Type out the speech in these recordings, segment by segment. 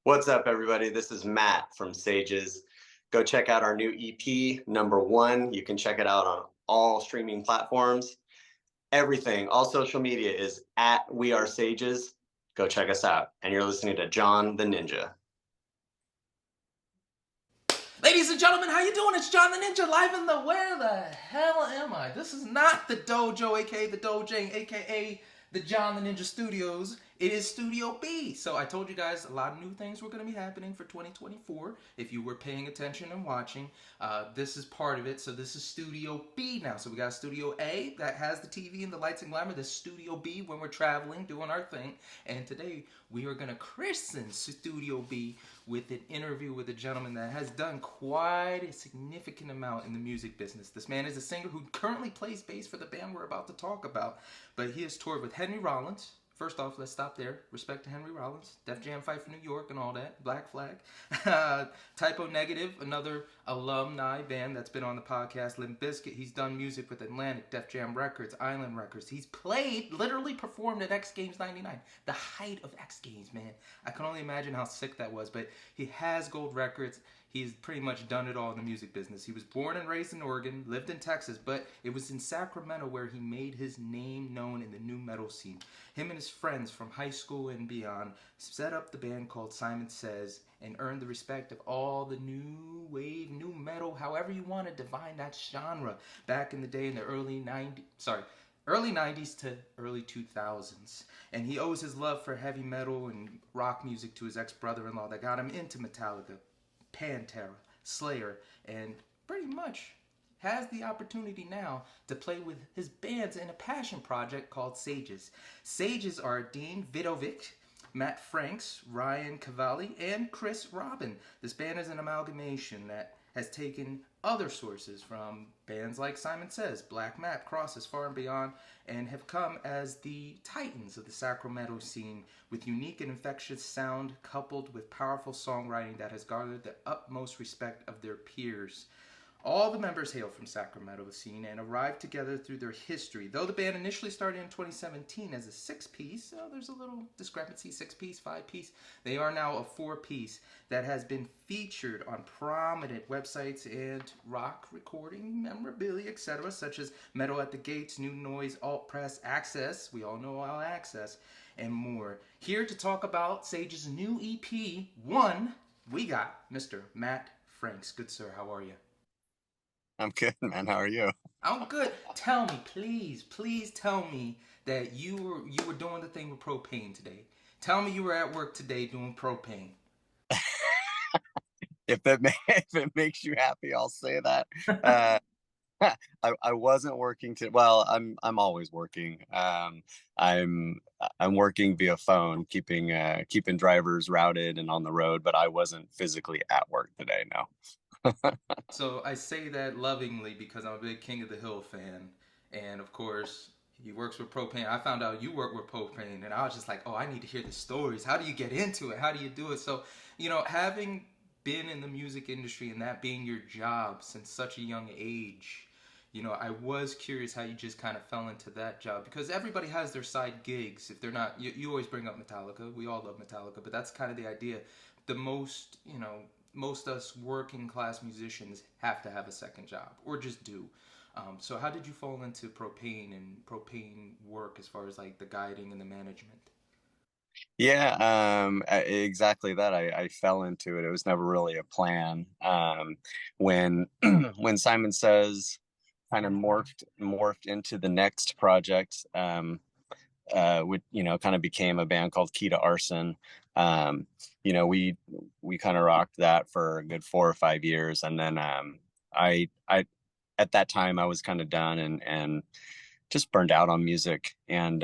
What's up, everybody? This is Matt from Sages. Go check out our new EP, number one. You can check it out on all streaming platforms. Everything, all social media is at We Are Sages. Go check us out. And you're listening to John the Ninja. Ladies and gentlemen, how you doing? It's John the Ninja live in the where the hell am I? This is not the dojo, aka the dojang, aka the John the Ninja Studios. It is Studio B. So I told you guys a lot of new things were going to be happening for 2024. If you were paying attention and watching, this is part of it. So this is Studio B now. So we got Studio A that has the TV and the lights and glamour. This is Studio B when we're traveling, doing our thing. And today we are going to christen Studio B with an interview with a gentleman that has done quite a significant amount in the music business. This man is a singer who currently plays bass for the band we're about to talk about, but he has toured with Henry Rollins. First off, let's stop there. Respect to Henry Rollins, Def Jam Fight for New York and all that. Black Flag. Typo Negative, another alumni band that's been on the podcast. Limp Bizkit, he's done music with Atlantic, Def Jam Records, Island Records. He's played, literally performed at X Games 99. The height of X Games, man. I can only imagine how sick that was, but he has gold records. He's pretty much done it all in the music business. He was born and raised in Oregon, lived in Texas, but it was in Sacramento where he made his name known in the new metal scene. Him and his friends from high school and beyond set up the band called Simon Says and earned the respect of all the new wave, new metal, however you want to define that genre, back in the day in the early 90s to early 2000s. And he owes his love for heavy metal and rock music to his ex-brother-in-law that got him into Metallica, Pantera, Slayer, and pretty much has the opportunity now to play with his bands in a passion project called Sages. Sages are Dean Vidovic, Matt Franks, Ryan Cavalli, and Chris Robin. This band is an amalgamation that has taken other sources from bands like Simon Says, Black Map, Crosses, Far and Beyond, and have come as the titans of the Sacramento scene with unique and infectious sound coupled with powerful songwriting that has garnered the utmost respect of their peers. All the members hail from Sacramento scene and arrived together through their history. Though the band initially started in 2017 as a six-piece, there's a little discrepancy, six-piece, five-piece. They are now a four-piece that has been featured on prominent websites and rock recording memorabilia, etc., such as Metal at the Gates, New Noise, Alt Press, Access, we all know All Access, and more. Here to talk about Sage's new EP, One, we got Mr. Matt Franks. Good sir, how are you? I'm good, man. How are you? I'm good. Tell me, please tell me that you were doing the thing with Propane today. Tell me you were at work today doing Propane. If it makes you happy, I'll say that. Uh, I wasn't working to. Well, I'm always working. I'm I'm working via phone, keeping drivers routed and on the road, but I wasn't physically at work today. No. So I say that lovingly because I'm a big King of the Hill fan, and of course he works with Propane. I found out you work with Propane, and I was just like, oh, I need to hear the stories. How do you get into it? How do you do it? So, having been in the music industry and that being your job since such a young age, I was curious how you just kind of fell into that job because everybody has their side gigs. If they're not, you always bring up Metallica. We all love Metallica, but that's kind of the idea. The most us working class musicians have to have a second job or just do. So how did you fall into propane work as far as like the guiding and the management? Yeah, exactly that. I fell into it. It was never really a plan. When when Simon Says kind of morphed into the next project, which kind of became a band called Key to Arson. Um, we kind of rocked that for a good 4 or 5 years, and then I at that time I was kind of done and just burned out on music, and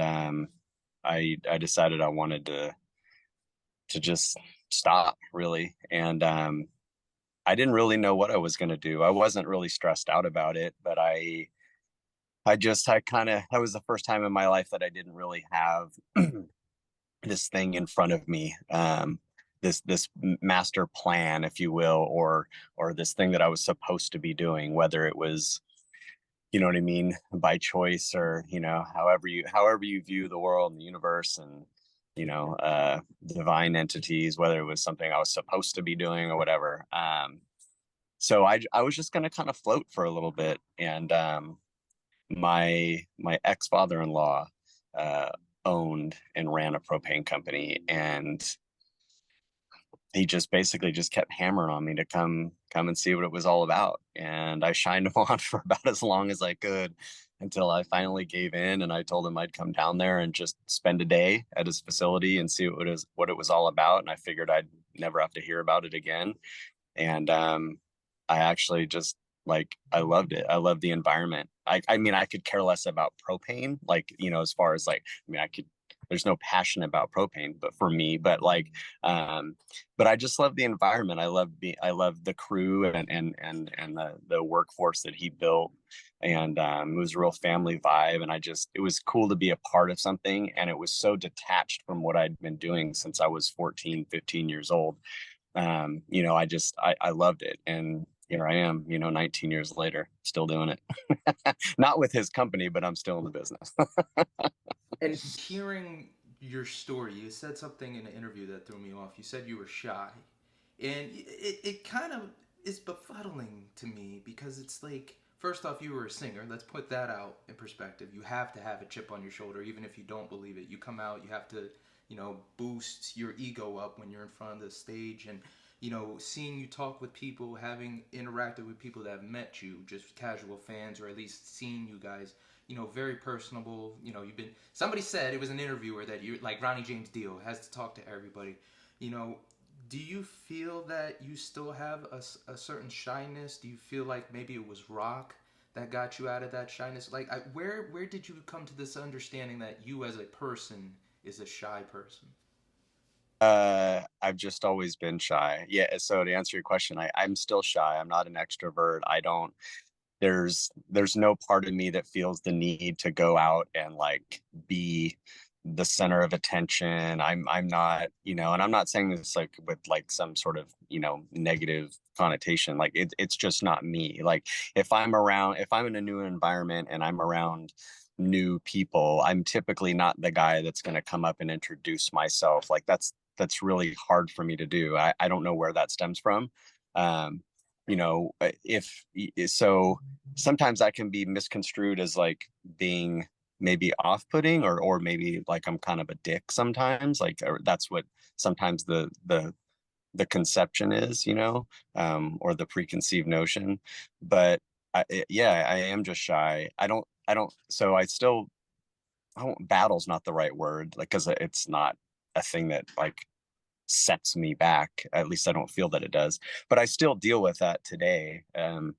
I decided I wanted to just stop really, and I didn't really know what I was going to do. I wasn't really stressed out about it, but I was the first time in my life that I didn't really have this thing in front of me, this master plan, if you will, or this thing that I was supposed to be doing, whether it was, you know what I mean, by choice, or however you view the world and the universe. And divine entities, whether it was something I was supposed to be doing or whatever. So I was just going to kind of float for a little bit. And my ex-father-in-law owned and ran a propane company, and he just basically just kept hammering on me to come and see what it was all about. And I shined him on for about as long as I could, until I finally gave in, and I told him I'd come down there and just spend a day at his facility and see what it was all about. And I figured I'd never have to hear about it again. And I actually just, like, I loved it. I love the environment. I mean, I could care less about propane, like, as far as like, I mean, there's no passion about propane, but for me, but like, but I just love the environment. I love the crew and the workforce that he built. And it was a real family vibe. And it was cool to be a part of something. And it was so detached from what I'd been doing since I was 14, 15 years old. I loved it. And here I am, 19 years later, still doing it. Not with his company, but I'm still in the business. And hearing your story, you said something in an interview that threw me off. You said you were shy. And it kind of is befuddling to me, because it's like, first off, you were a singer. Let's put that out in perspective. You have to have a chip on your shoulder, even if you don't believe it. You come out, you have to, boost your ego up when you're in front of the stage. And, seeing you talk with people, having interacted with people that have met you, just casual fans, or at least seeing you guys, very personable. Somebody said, it was an interviewer, that you're like Ronnie James Dio, has to talk to everybody. You know, do you feel that you still have a certain shyness? Do you feel like maybe it was rock that got you out of that shyness? Like, where did you come to this understanding that you as a person is a shy person? I've just always been shy. Yeah. So to answer your question, I'm still shy. I'm not an extrovert. I don't, there's no part of me that feels the need to go out and like be the center of attention. I'm not, and I'm not saying this like with like some sort of, negative connotation. Like it's just not me. Like if I'm in a new environment and I'm around new people, I'm typically not the guy that's going to come up and introduce myself. Like that's really hard for me to do. I don't know where that stems from. Um, if so, sometimes that can be misconstrued as like being maybe off-putting, or maybe like I'm kind of a dick sometimes, like, or that's what sometimes the conception is, or the preconceived notion. But yeah, I am just shy. So I don't, battle's not the right word, like, because it's not a thing that like sets me back. At least I don't feel that it does, but I still deal with that today. And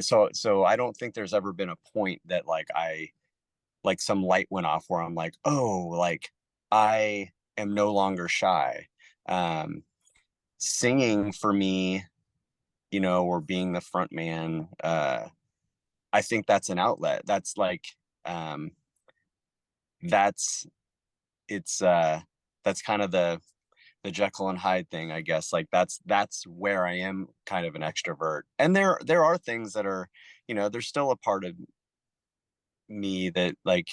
so I don't think there's ever been a point that like some light went off where I'm like, oh, like I am no longer shy. Singing for me, or being the front man, I think that's an outlet. That's like, that's it's that's kind of the Jekyll and Hyde thing, I guess. Like that's where I am kind of an extrovert. And there are things that are, there's still a part of me that like,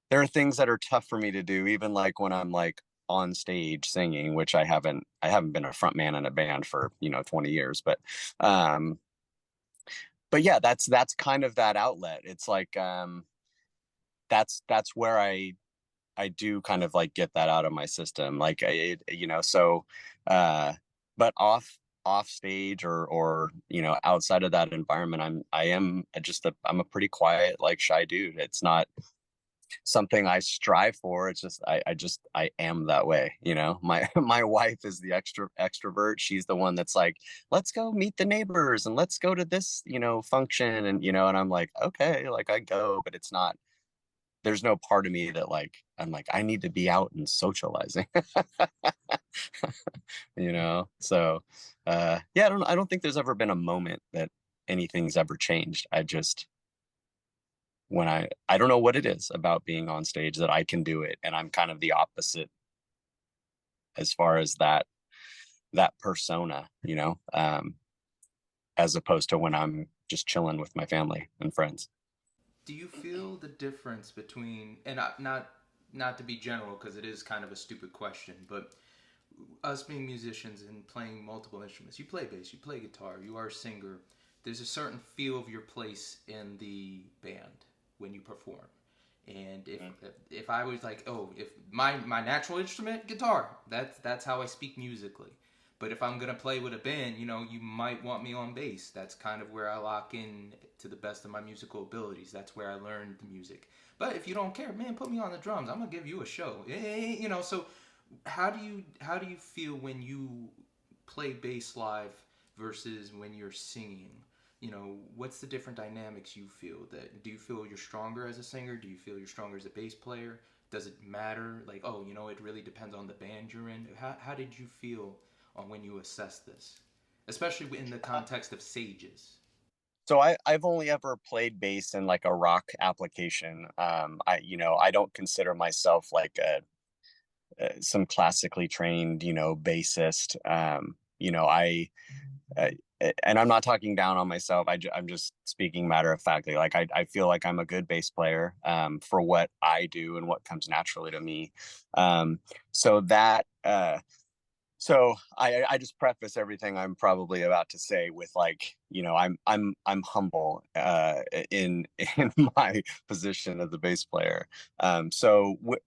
there are things that are tough for me to do, even like when I'm like on stage singing, which I haven't been a front man in a band for, 20 years, um but yeah, that's kind of that outlet. It's like that's where I do kind of like get that out of my system. Like so but off stage, or outside of that environment, I'm a pretty quiet, like, shy dude. It's not something I strive for. It's just I am that way. My wife is the extrovert. She's the one that's like, let's go meet the neighbors and let's go to this function, and I'm like, okay, like I go, but it's not, there's no part of me that like I'm like I need to be out and socializing. So yeah, I don't think there's ever been a moment that anything's ever changed. When I don't know what it is about being on stage that I can do it, and I'm kind of the opposite as far as that persona, as opposed to when I'm just chilling with my family and friends. Do you feel the difference between, and not not to be general because it is kind of a stupid question, but us being musicians and playing multiple instruments, you play bass, you play guitar, you are a singer. There's a certain feel of your place in the band when you perform. And if I was like, oh, if my natural instrument, guitar, that's how I speak musically. But if I'm gonna play with a band, you might want me on bass. That's kind of where I lock in to the best of my musical abilities. That's where I learned the music. But if you don't care, man, put me on the drums. I'm gonna give you a show. So how do you feel when you play bass live versus when you're singing? What's the different dynamics you feel? That do you feel you're stronger as a singer? Do you feel you're stronger as a bass player? Does it matter? Like, oh, it really depends on the band you're in. How did you feel on when you assess this, especially in the context of Sages? So I've only ever played bass in like a rock application. I don't consider myself like some classically trained, bassist. Uh, and I'm not talking down on myself. I'm just speaking matter of factly. Like I feel like I'm a good bass player for what I do and what comes naturally to me. Um, so that so I just preface everything I'm probably about to say with like, I'm humble in in my position as a bass player.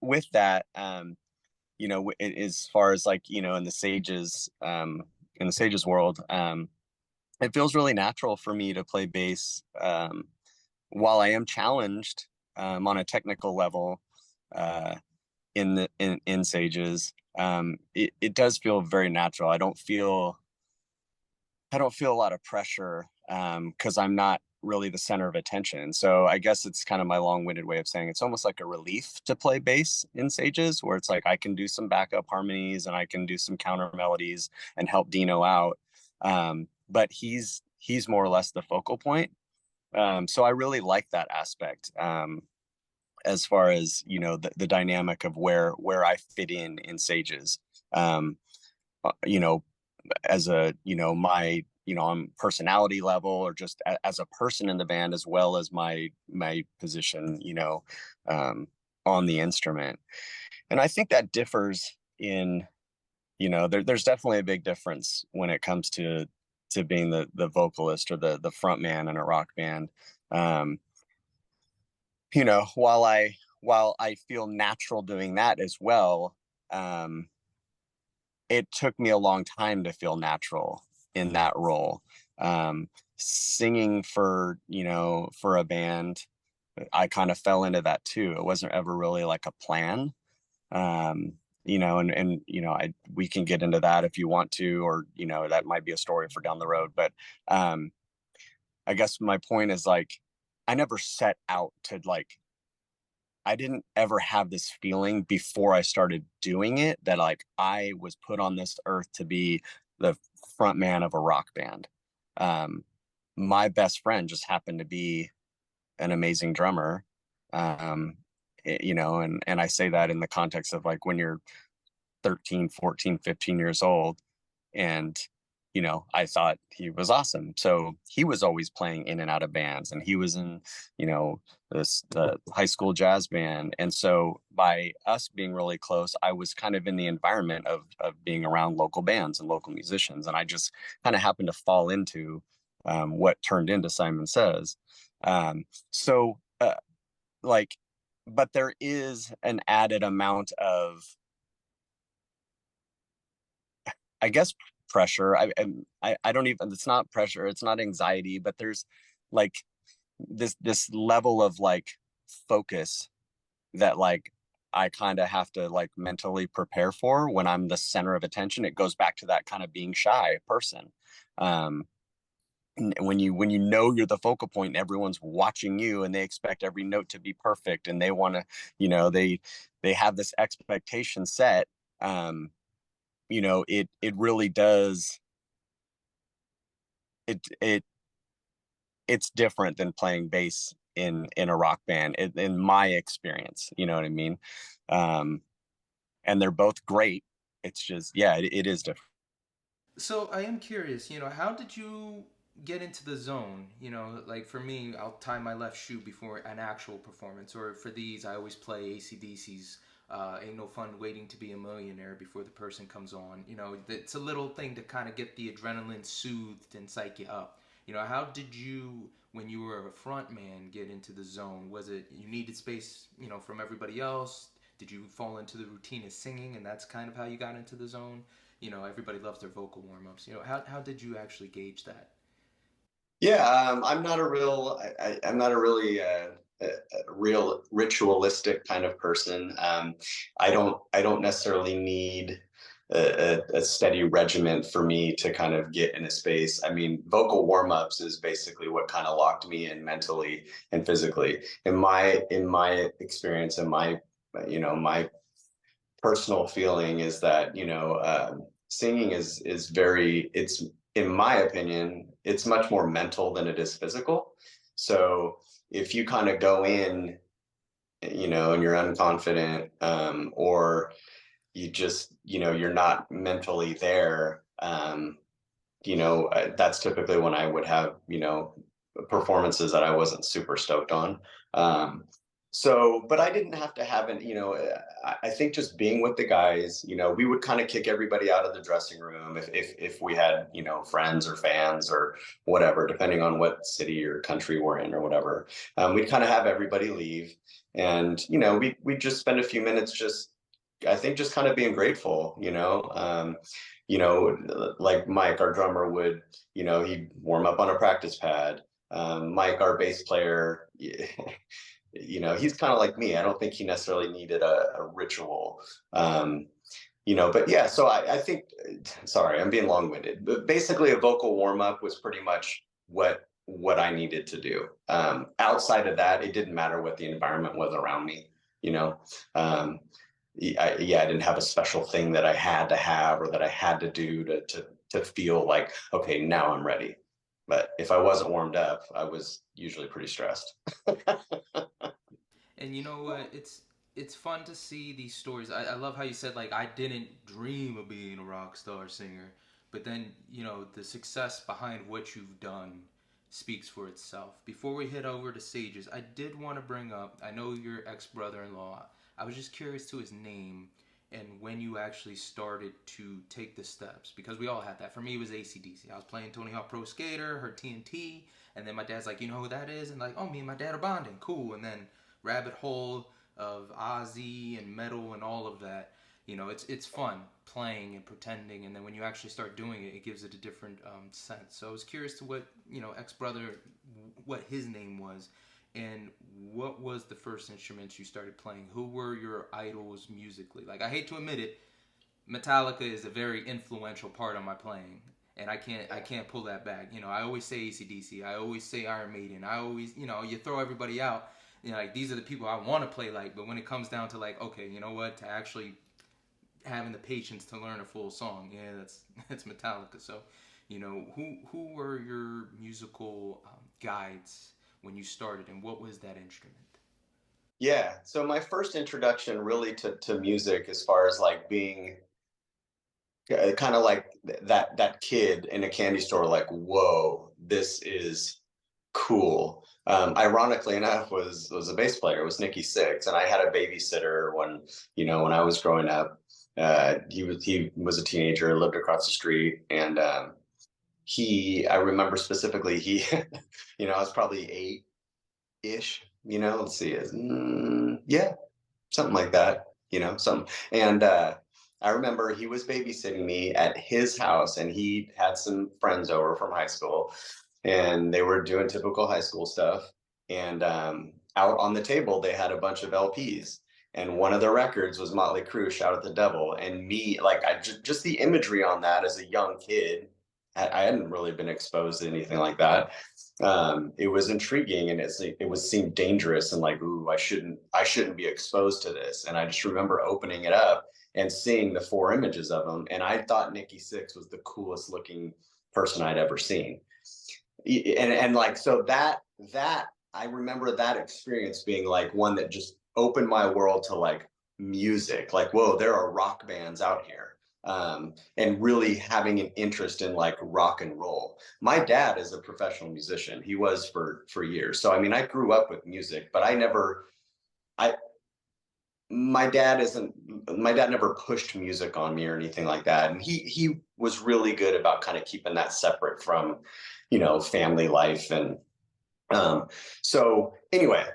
With that, as far as like, in the Sages world, it feels really natural for me to play bass while I am challenged on a technical level in Sages. It does feel very natural. I don't feel a lot of pressure because I'm not really the center of attention. So I guess it's kind of my long-winded way of saying it's almost like a relief to play bass in Sages, where it's like I can do some backup harmonies and I can do some counter melodies and help Dino out. But he's more or less the focal point. So I really like that aspect as far as the dynamic of where I fit in Sages. Um, you know, as a my on personality level or just as a person in the band, as well as my position on the instrument. And I think that differs in there's definitely a big difference when it comes to being the vocalist or the front man in a rock band. um while I feel natural doing that as well, um it took me a long time to feel natural in that role. Singing for a band, I kind of fell into that too. It wasn't ever really like a plan. um and we can get into that if you want to, or that might be a story for down the road. But um I guess my point is, like, I never set out to, like, I didn't ever have this feeling before I started doing it that like I was put on this earth to be the front man of a rock band. Um, my best friend just happened to be an amazing drummer. And I say that in the context of like when you're 13, 14, 15 years old, and I thought he was awesome, so he was always playing in and out of bands, and he was in the high school jazz band. And so by us being really close, I was kind of in the environment of being around local bands and local musicians, and I just kind of happened to fall into what turned into Simon Says. So like but there is an added amount of, I guess, pressure. I don't even, it's not pressure, it's not anxiety, but there's like this level of like focus that like I kind of have to like mentally prepare for when I'm the center of attention. It goes back to that kind of being shy person. Um when you know you're the focal point and everyone's watching you and they expect every note to be perfect and they want to, they have this expectation set. It really does, it it's different than playing bass in a rock band in my experience. You know what I mean? um and they're both great. It's just, yeah, it is different. So I am curious, how did you get into the zone? Like for me, I'll tie my left shoe before an actual performance, or for these, I always play ACDC's Ain't no fun waiting to be a millionaire before the person comes on. You know, it's a little thing to kind of get the adrenaline soothed and psych you up. You know, how did you, when you were a front man, get into the zone? Was it you needed space, you know, from everybody else? Did you fall into the routine of singing, and that's kind of how you got into the zone? You know, everybody loves their vocal warm-ups. You know, how did you actually gauge that? Yeah, I'm not a real, I'm not a really a real ritualistic kind of person. I don't necessarily need a steady regimen for me to kind of get in a space. I mean, vocal warm-ups is basically what kind of locked me in mentally and physically. In my experience, and my, you know, my personal feeling is that, you know, singing is very, it's, in my opinion, it's much more mental than it is physical. So if you kind of go in, you know, and you're unconfident, or you just, you know, you're not mentally there, you know, that's typically when I would have, you know, performances that I wasn't super stoked on. Um, so, but I didn't have to have an, you know, I think just being with the guys, you know, we would kind of kick everybody out of the dressing room if we had, you know, friends or fans or whatever, depending on what city or country we're in or whatever. We'd kind of have everybody leave, and you know, we just spend a few minutes just, I think, just kind of being grateful, you know, like Mike, our drummer, would, you know, he'd warm up on a practice pad. Mike, our bass player, you know, he's kind of like me. I don't think he necessarily needed a ritual, you know, but yeah, so I think, sorry, I'm being long-winded, but basically a vocal warm-up was pretty much what I needed to do. Outside of that, it didn't matter what the environment was around me, you know. Um, yeah, I didn't have a special thing that I had to have or that I had to do to feel like, okay, now I'm ready. But if I wasn't warmed up, I was usually pretty stressed. And you know what? It's fun to see these stories. I love how you said like I didn't dream of being a rock star singer, but then you know the success behind what you've done speaks for itself. Before we head over to Sages, I did want to bring up. I know your ex brother-in-law. I was just curious to his name and when you actually started to take the steps because we all had that. For me, it was ACDC. I was playing Tony Hawk Pro Skater, heard TNT, and then my dad's like, you know who that is? And like, oh, me and my dad are bonding. Cool. And then rabbit hole of Ozzy and metal and all of that. You know, it's fun playing and pretending, and then when you actually start doing it, it gives it a different sense. So I was curious to what ex brother, what his name was, and what was the first instruments you started playing? Who were your idols musically? Like I hate to admit it, Metallica is a very influential part of my playing, and I can't pull that back. You know, I always say ACDC, I always say Iron Maiden, I always, you know, you throw everybody out. You know, like these are the people I want to play like, but when it comes down to like, okay, you know what, to actually having the patience to learn a full song, yeah, that's Metallica. So, you know, who were your musical guides when you started, and what was that instrument? Yeah, so my first introduction really to music, as far as like being kind of like that kid in a candy store, like, whoa, this is cool. Ironically enough, was a bass player. It was Nikki Six, and I had a babysitter when, you know, when I was growing up. He was a teenager, lived across the street, and I remember specifically, he, you know, I was probably eight-ish. You know, let's see, yeah, something like that. You know, something. And I remember he was babysitting me at his house, and he had some friends over from high school, and they were doing typical high school stuff. And out on the table, they had a bunch of LPs, and one of the records was Motley Crue, "Shout at the Devil." And me, like, just the imagery on that as a young kid, I hadn't really been exposed to anything like that. It was intriguing, and it was seemed dangerous, and like, ooh, I shouldn't be exposed to this. And I just remember opening it up and seeing the four images of him, and I thought Nikki Six was the coolest looking person I'd ever seen. And like, so that I remember that experience being like one that just opened my world to like music, like, whoa, there are rock bands out here. And really having an interest in like rock and roll. My dad is a professional musician. He was for years. So I mean, I grew up with music, but I never, I my dad isn't my dad never pushed music on me or anything like that, and he was really good about kind of keeping that separate from, family life. And so anyway,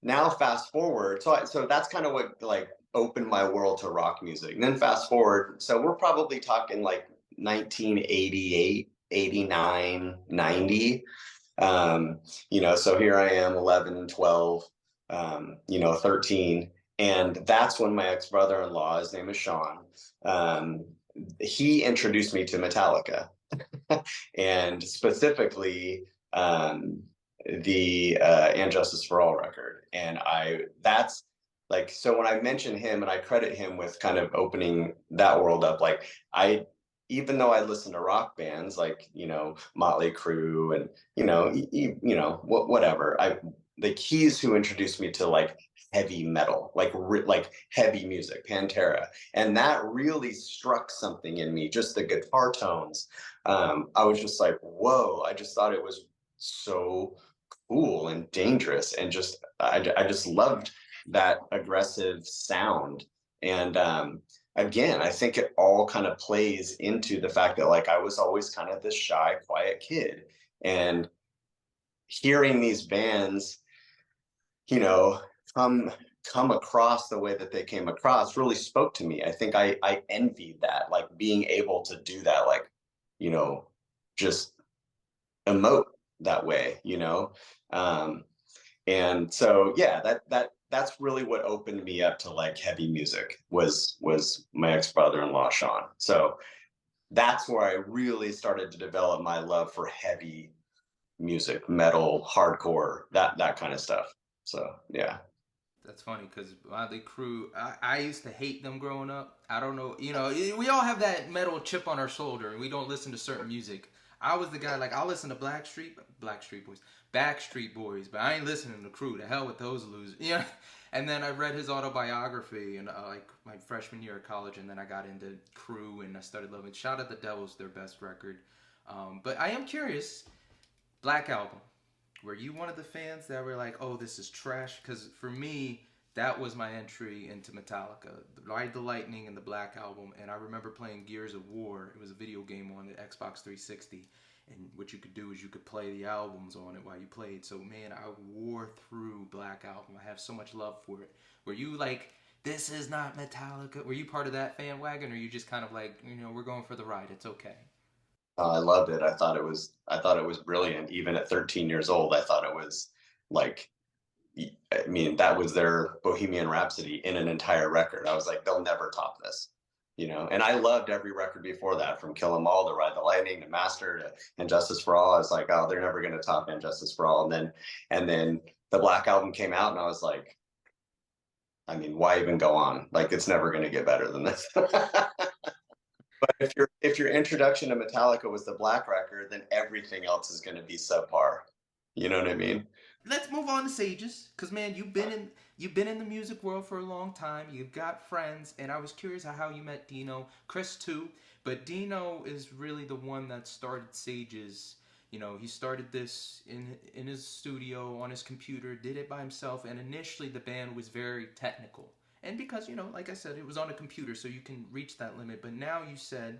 now fast forward, so that's kind of what like opened my world to rock music. And then fast forward, so we're probably talking like 1988, 89, 90. So here I am, 11, 12, 13. And that's when my ex-brother-in-law, his name is Sean, um, he introduced me to Metallica. And specifically, the And Justice for All record. And that's like, so when I mention him and I credit him with kind of opening that world up, like even though I listen to rock bands like, Motley Crue and, whatever, like he's who introduced me to like heavy metal, like heavy music, Pantera. And that really struck something in me, just the guitar tones. I was just like, whoa, I just thought it was so cool and dangerous, and I just loved that aggressive sound. And again, I think it all kind of plays into the fact that like I was always kind of this shy, quiet kid, and hearing these bands, you know, come across the way that they came across really spoke to me. I think I envied that, like being able to do that, like, just emote that way. Um, and so yeah, that's really what opened me up to like heavy music was my ex-brother-in-law Sean. So that's where I really started to develop my love for heavy music, metal, hardcore, that kind of stuff. So yeah. That's funny because Motley Crue, I used to hate them growing up. I don't know, we all have that metal chip on our shoulder and we don't listen to certain music. I was the guy, like, I'll listen to Backstreet Boys, but I ain't listening to Crue. The hell with those losers. And then I read his autobiography and like my freshman year of college, and then I got into Crue and I started loving Shout at the Devil's their best record. But I am curious, Black Album. Were you one of the fans that were like, "Oh, this is trash"? Because for me, that was my entry into Metallica, Ride the Lightning and the Black Album. And I remember playing Gears of War. It was a video game on the Xbox 360, and what you could do is you could play the albums on it while you played. So man, I wore through Black Album. I have so much love for it. Were you like, "This is not Metallica"? Were you part of that fan wagon, or you just kind of like, we're going for the ride, it's okay? I loved it. I thought it was brilliant. Even at 13 years old, I thought it was like, I mean, that was their Bohemian Rhapsody in an entire record. I was like, they'll never top this. And I loved every record before that, from Kill 'Em All to Ride the Lightning to Master to And Justice for All. I was like, oh, they're never going to top And Justice for All. And then the Black Album came out, and I was like, I mean, why even go on? Like, it's never going to get better than this. But if your introduction to Metallica was the Black record, then everything else is going to be subpar. You know what I mean? Let's move on to Sages, because man, you've been in the music world for a long time. You've got friends, and I was curious how you met Dino, Chris too. But Dino is really the one that started Sages. He started this in his studio on his computer, did it by himself, and initially the band was very technical. And because, like I said, it was on a computer, so you can reach that limit. But now you said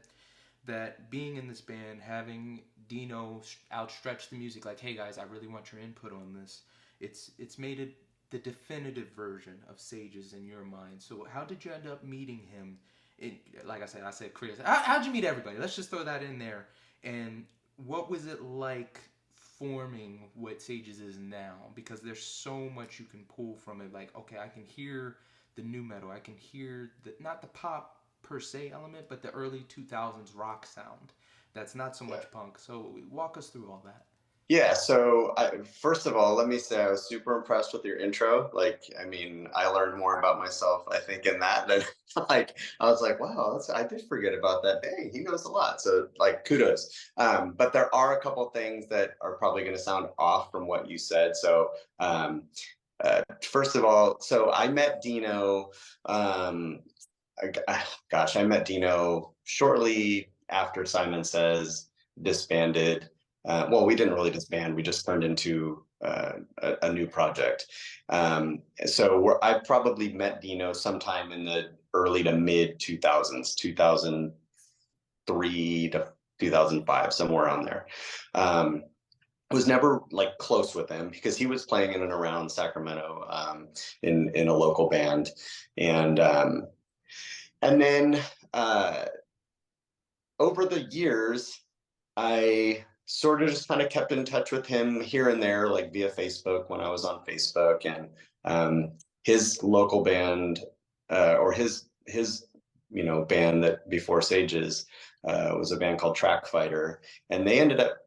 that being in this band, having Dino outstretch the music, like, hey guys, I really want your input on this. It's made it the definitive version of Sages in your mind. So how did you end up meeting him? Like I said Chris. How'd you meet everybody? Let's just throw that in there. And what was it like forming what Sages is now? Because there's so much you can pull from it. Like, okay, I can hear the new metal. I can hear not the pop per se element, but the early 2000s rock sound. That's not so much punk. So walk us through all that. Yeah. So first of all, let me say I was super impressed with your intro. Like, I mean, I learned more about myself, I think, in that than like I was like, wow, I did forget about that. Dang, he knows a lot. So like, kudos. But there are a couple things that are probably going to sound off from what you said. So first of all, so I met Dino. I met Dino shortly after Simon Says disbanded. Well, we didn't really disband. We just turned into a new project. So I probably met Dino sometime in the early to mid 2000s, 2003 to 2005, somewhere around there. Was never like close with him because he was playing in and around Sacramento, in a local band, and then over the years, I sort of just kind of kept in touch with him here and there, like via Facebook when I was on Facebook, and his local band, or his band that before Sages, was a band called Track Fighter, and they ended up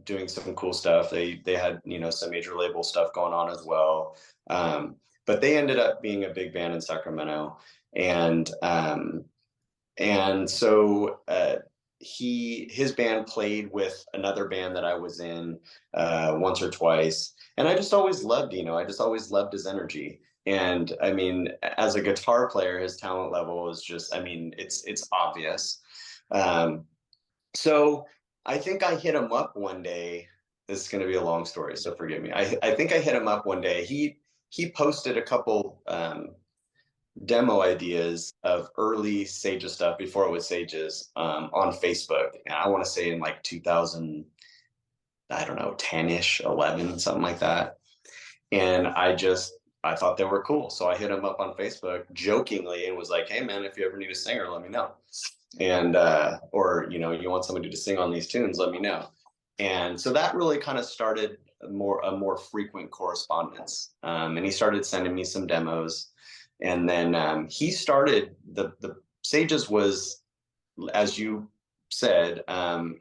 doing some cool stuff. They had some major label stuff going on as well, but they ended up being a big band in Sacramento, and so his band played with another band that I was in once or twice, and I just always loved I just always loved his energy. And I mean, as a guitar player, his talent level is just, I mean, it's obvious. So I think I hit him up one day. This is going to be a long story, so forgive me. I think I hit him up one day. He posted a couple demo ideas of early Sages stuff before it was Sages, on Facebook. And I want to say in like 2000, I don't know, 10-ish, 11, something like that. And I thought they were cool. So I hit him up on Facebook jokingly and was like, hey man, if you ever need a singer, let me know. And or you want somebody to sing on these tunes, let me know. And so that really kind of started a more frequent correspondence. And he started sending me some demos. And then he started the Sages was, as you said,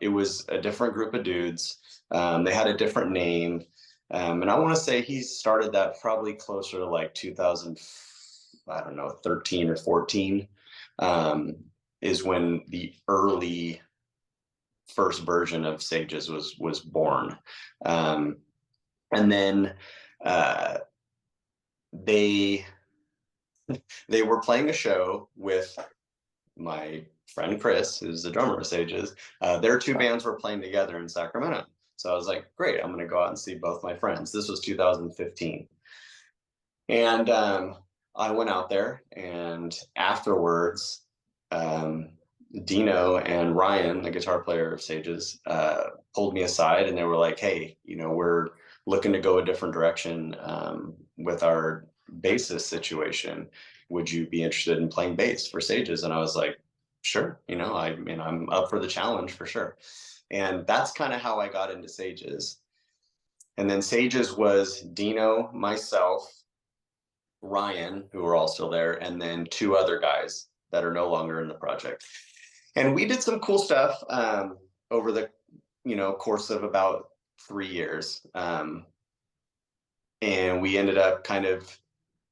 it was a different group of dudes. They had a different name. And I want to say he started that probably closer to like 2000, I don't know, 13 or 14, is when the early first version of Sages was born. And then they were playing a show with my friend Chris, who's the drummer of Sages. Their two bands were playing together in Sacramento. So I was like, great, I'm going to go out and see both my friends. This was 2015. And I went out there, and afterwards, Dino and Ryan, the guitar player of Sages, pulled me aside, and they were like, hey, we're looking to go a different direction with our bassist situation. Would you be interested in playing bass for Sages? And I was like, sure, I mean, I'm up for the challenge for sure. And that's kind of how I got into Sages. And then Sages was Dino, myself, Ryan, who are all still there, and then two other guys that are no longer in the project. And we did some cool stuff over the course of about 3 years. And we ended up kind of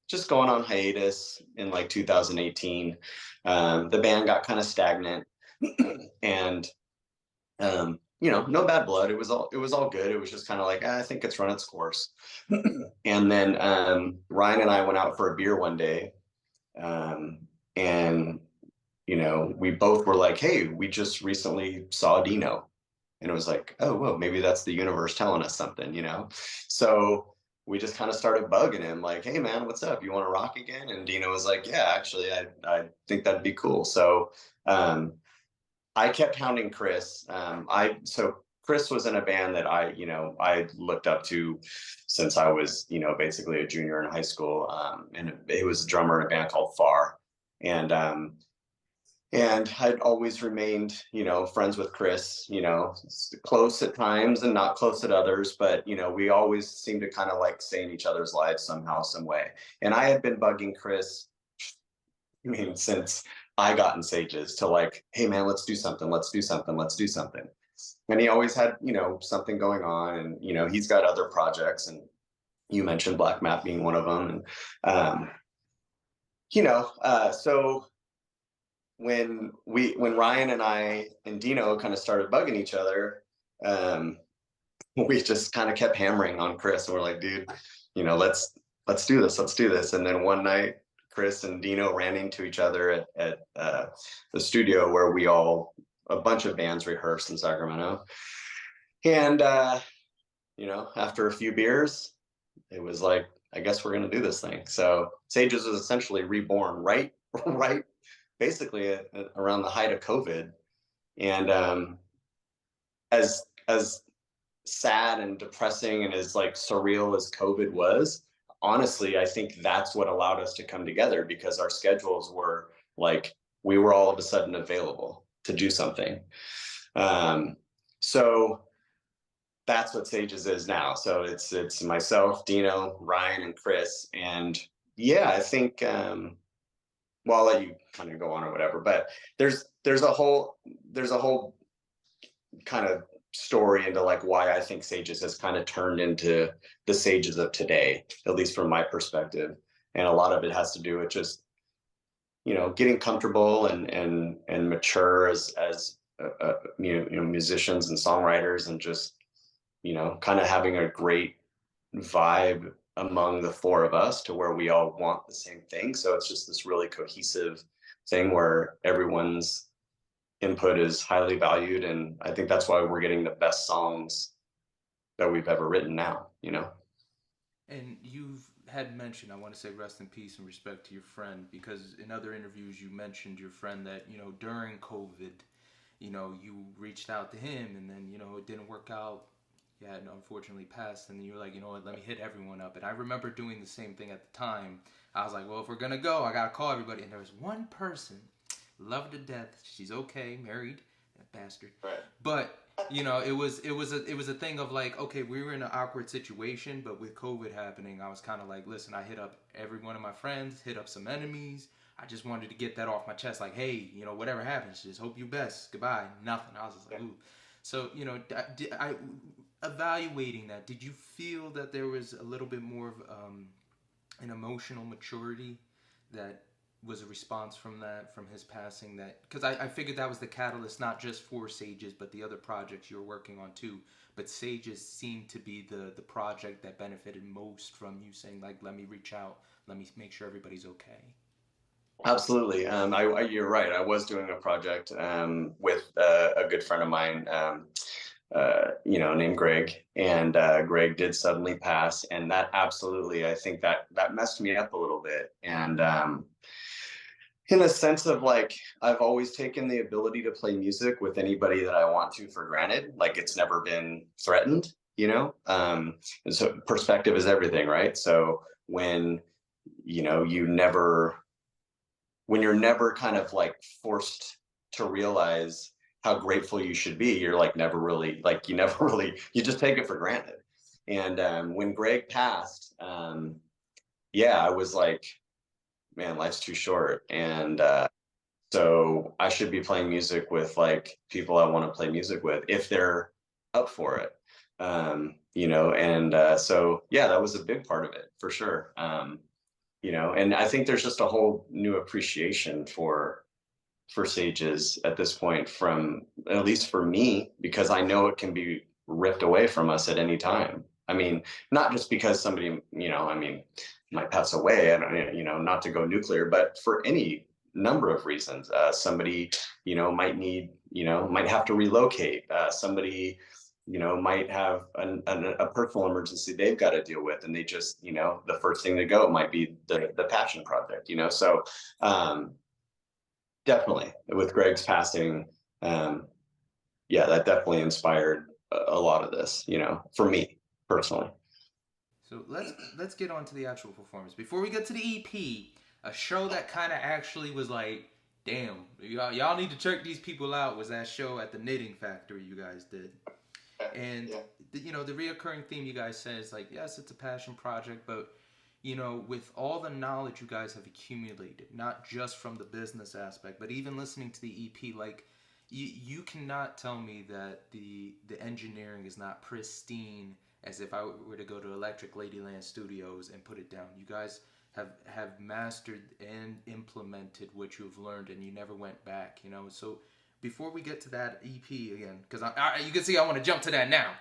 just going on hiatus in like 2018. The band got kind of stagnant, and no bad blood. It was all good. It was just kind of like, I think it's run its course. And then Ryan and I went out for a beer one day, and we both were like, hey, we just recently saw Dino. And it was like, oh, well, maybe that's the universe telling us something, So we just kind of started bugging him like, hey man, what's up? You want to rock again? And Dino was like, yeah, actually, I think that'd be cool. So I kept hounding Chris. So Chris was in a band that I looked up to since I was, basically a junior in high school. And he was a drummer in a band called Far. And I'd always remained, friends with Chris, close at times and not close at others. But, we always seemed to kind of like stay in each other's lives somehow, some way. And I had been bugging Chris, I mean, since I got in Sages, to like, hey man, let's do something. And he always had, something going on, and, he's got other projects, and you mentioned Black Map being one of them. And, so when Ryan and I and Dino kind of started bugging each other, we just kind of kept hammering on Chris, and we're like, dude, let's do this. And then one night, Chris and Dino ran into each other at the studio where a bunch of bands rehearsed in Sacramento. And after a few beers, it was like, I guess we're going to do this thing. So Sages was essentially reborn right, right, basically around the height of COVID. And as sad and depressing and as like surreal as COVID was, honestly, I think that's what allowed us to come together, because our schedules were like, we were all of a sudden available to do something. So that's what Sages is now. So it's myself, Dino, Ryan, and Chris. And yeah, I think well, I'll let you kind of go on or whatever, but there's a whole kind of story into like why I think Sages has kind of turned into the Sages of today, at least from my perspective. And a lot of it has to do with just, getting comfortable and mature as musicians and songwriters, and just, kind of having a great vibe among the four of us to where we all want the same thing. So it's just this really cohesive thing where everyone's input is highly valued. And I think that's why we're getting the best songs that we've ever written now. And you've had mentioned, I want to say rest in peace and respect to your friend, because in other interviews you mentioned your friend that, during COVID, you reached out to him, and then, it didn't work out. You had unfortunately passed, and you were like, you know what, let me hit everyone up. And I remember doing the same thing at the time. I was like, well, if we're going to go, I got to call everybody. And there was one person, loved to death. She's okay, married, that bastard. Right. But it was a thing of like, okay, we were in an awkward situation, but with COVID happening, I was kind of like, listen, I hit up every one of my friends, hit up some enemies. I just wanted to get that off my chest, like, hey, whatever happens, just hope you best. Goodbye. Nothing. I was just like, ooh. So, evaluating that, did you feel that there was a little bit more of an emotional maturity that was a response from his passing? That because I figured that was the catalyst, not just for Sages, but the other projects you were working on too. But Sages seemed to be the project that benefited most from you saying, like, let me reach out, let me make sure everybody's okay. Absolutely. You're right. I was doing a project with a good friend of mine, named Greg, and Greg did suddenly pass, and that absolutely, I think that messed me up a little bit, and in a sense of like, I've always taken the ability to play music with anybody that I want to for granted. Like, it's never been threatened. And so perspective is everything, right? So when you're never kind of like forced to realize how grateful you should be, you're like never really, like, you just take it for granted. And when Greg passed, yeah, I was like, man, life's too short. And so I should be playing music with like people I want to play music with if they're up for it. And so yeah, that was a big part of it for sure. And I think there's just a whole new appreciation for Sages at this point, from at least for me, because I know it can be ripped away from us at any time. I mean, not just because somebody, might pass away, and not to go nuclear, but for any number of reasons. Somebody, might have to relocate. Somebody, might have a personal emergency they've got to deal with, and they just, the first thing to go might be the passion project. So definitely with Greg's passing, yeah, that definitely inspired a lot of this, for me personally. So let's get on to the actual performance. Before we get to the EP, a show that kind of actually was like, damn, y'all need to check these people out, was that show at the Knitting Factory you guys did. And Yeah. the reoccurring theme you guys say is like, yes, it's a passion project, but with all the knowledge you guys have accumulated, not just from the business aspect, but even listening to the EP, like you cannot tell me that the engineering is not pristine as if I were to go to Electric Ladyland Studios and put it down. You guys have mastered and implemented what you've learned, and you never went back. So before we get to that EP again, because you can see I want to jump to that now.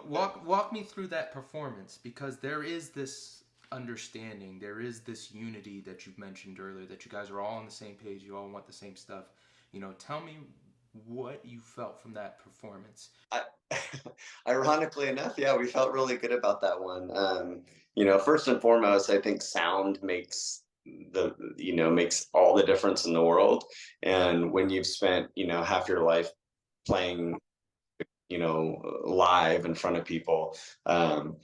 Walk me through that performance, because there is this understanding, there is this unity that you've mentioned earlier, that you guys are all on the same page, you all want the same stuff. Tell me what you felt from that performance. I, ironically enough, yeah, we felt really good about that one. First and foremost, I think sound makes all the difference in the world. And when you've spent, half your life playing, live in front of people, um,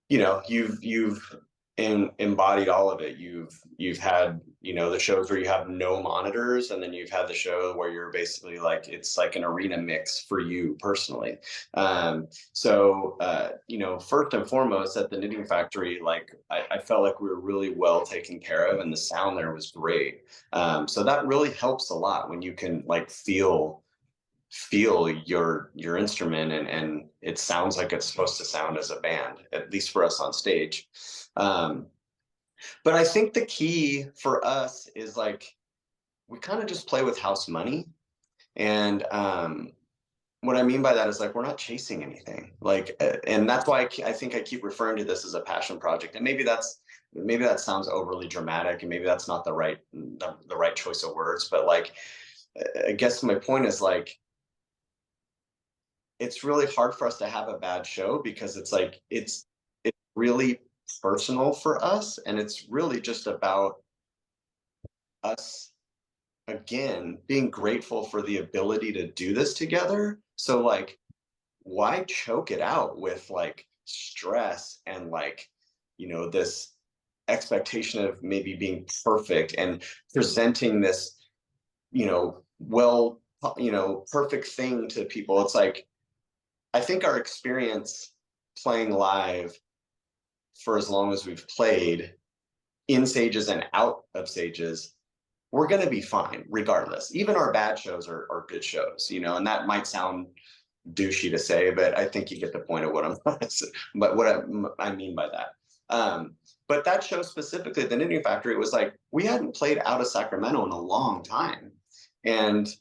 you've embodied all of it. You've had, the shows where you have no monitors, and then you've had the show where you're basically like, it's like an arena mix for you personally. First and foremost, at the Knitting Factory, like I felt like we were really well taken care of, and the sound there was great. So that really helps a lot when you can like feel your instrument, and it sounds like it's supposed to sound as a band, at least for us on stage. um but I think the key for us is like, we kind of just play with house money. And what I mean by that is like, we're not chasing anything, like, and that's why I think I keep referring to this as a passion project. And maybe that sounds overly dramatic, and maybe that's not the right choice of words, but like, I guess my point is like, it's really hard for us to have a bad show, because it's like, it's really personal for us, and it's really just about us, again, being grateful for the ability to do this together. So like, why choke it out with like stress and like, this expectation of maybe being perfect and presenting this, well, perfect thing to people. It's like, I think our experience playing live for as long as we've played, in stages and out of stages, we're going to be fine regardless. Even our bad shows are good shows, and that might sound douchey to say, but I think you get the point of what I'm but what I mean by that. But that show specifically, the Knitting Factory, it was like, we hadn't played out of Sacramento in a long time. And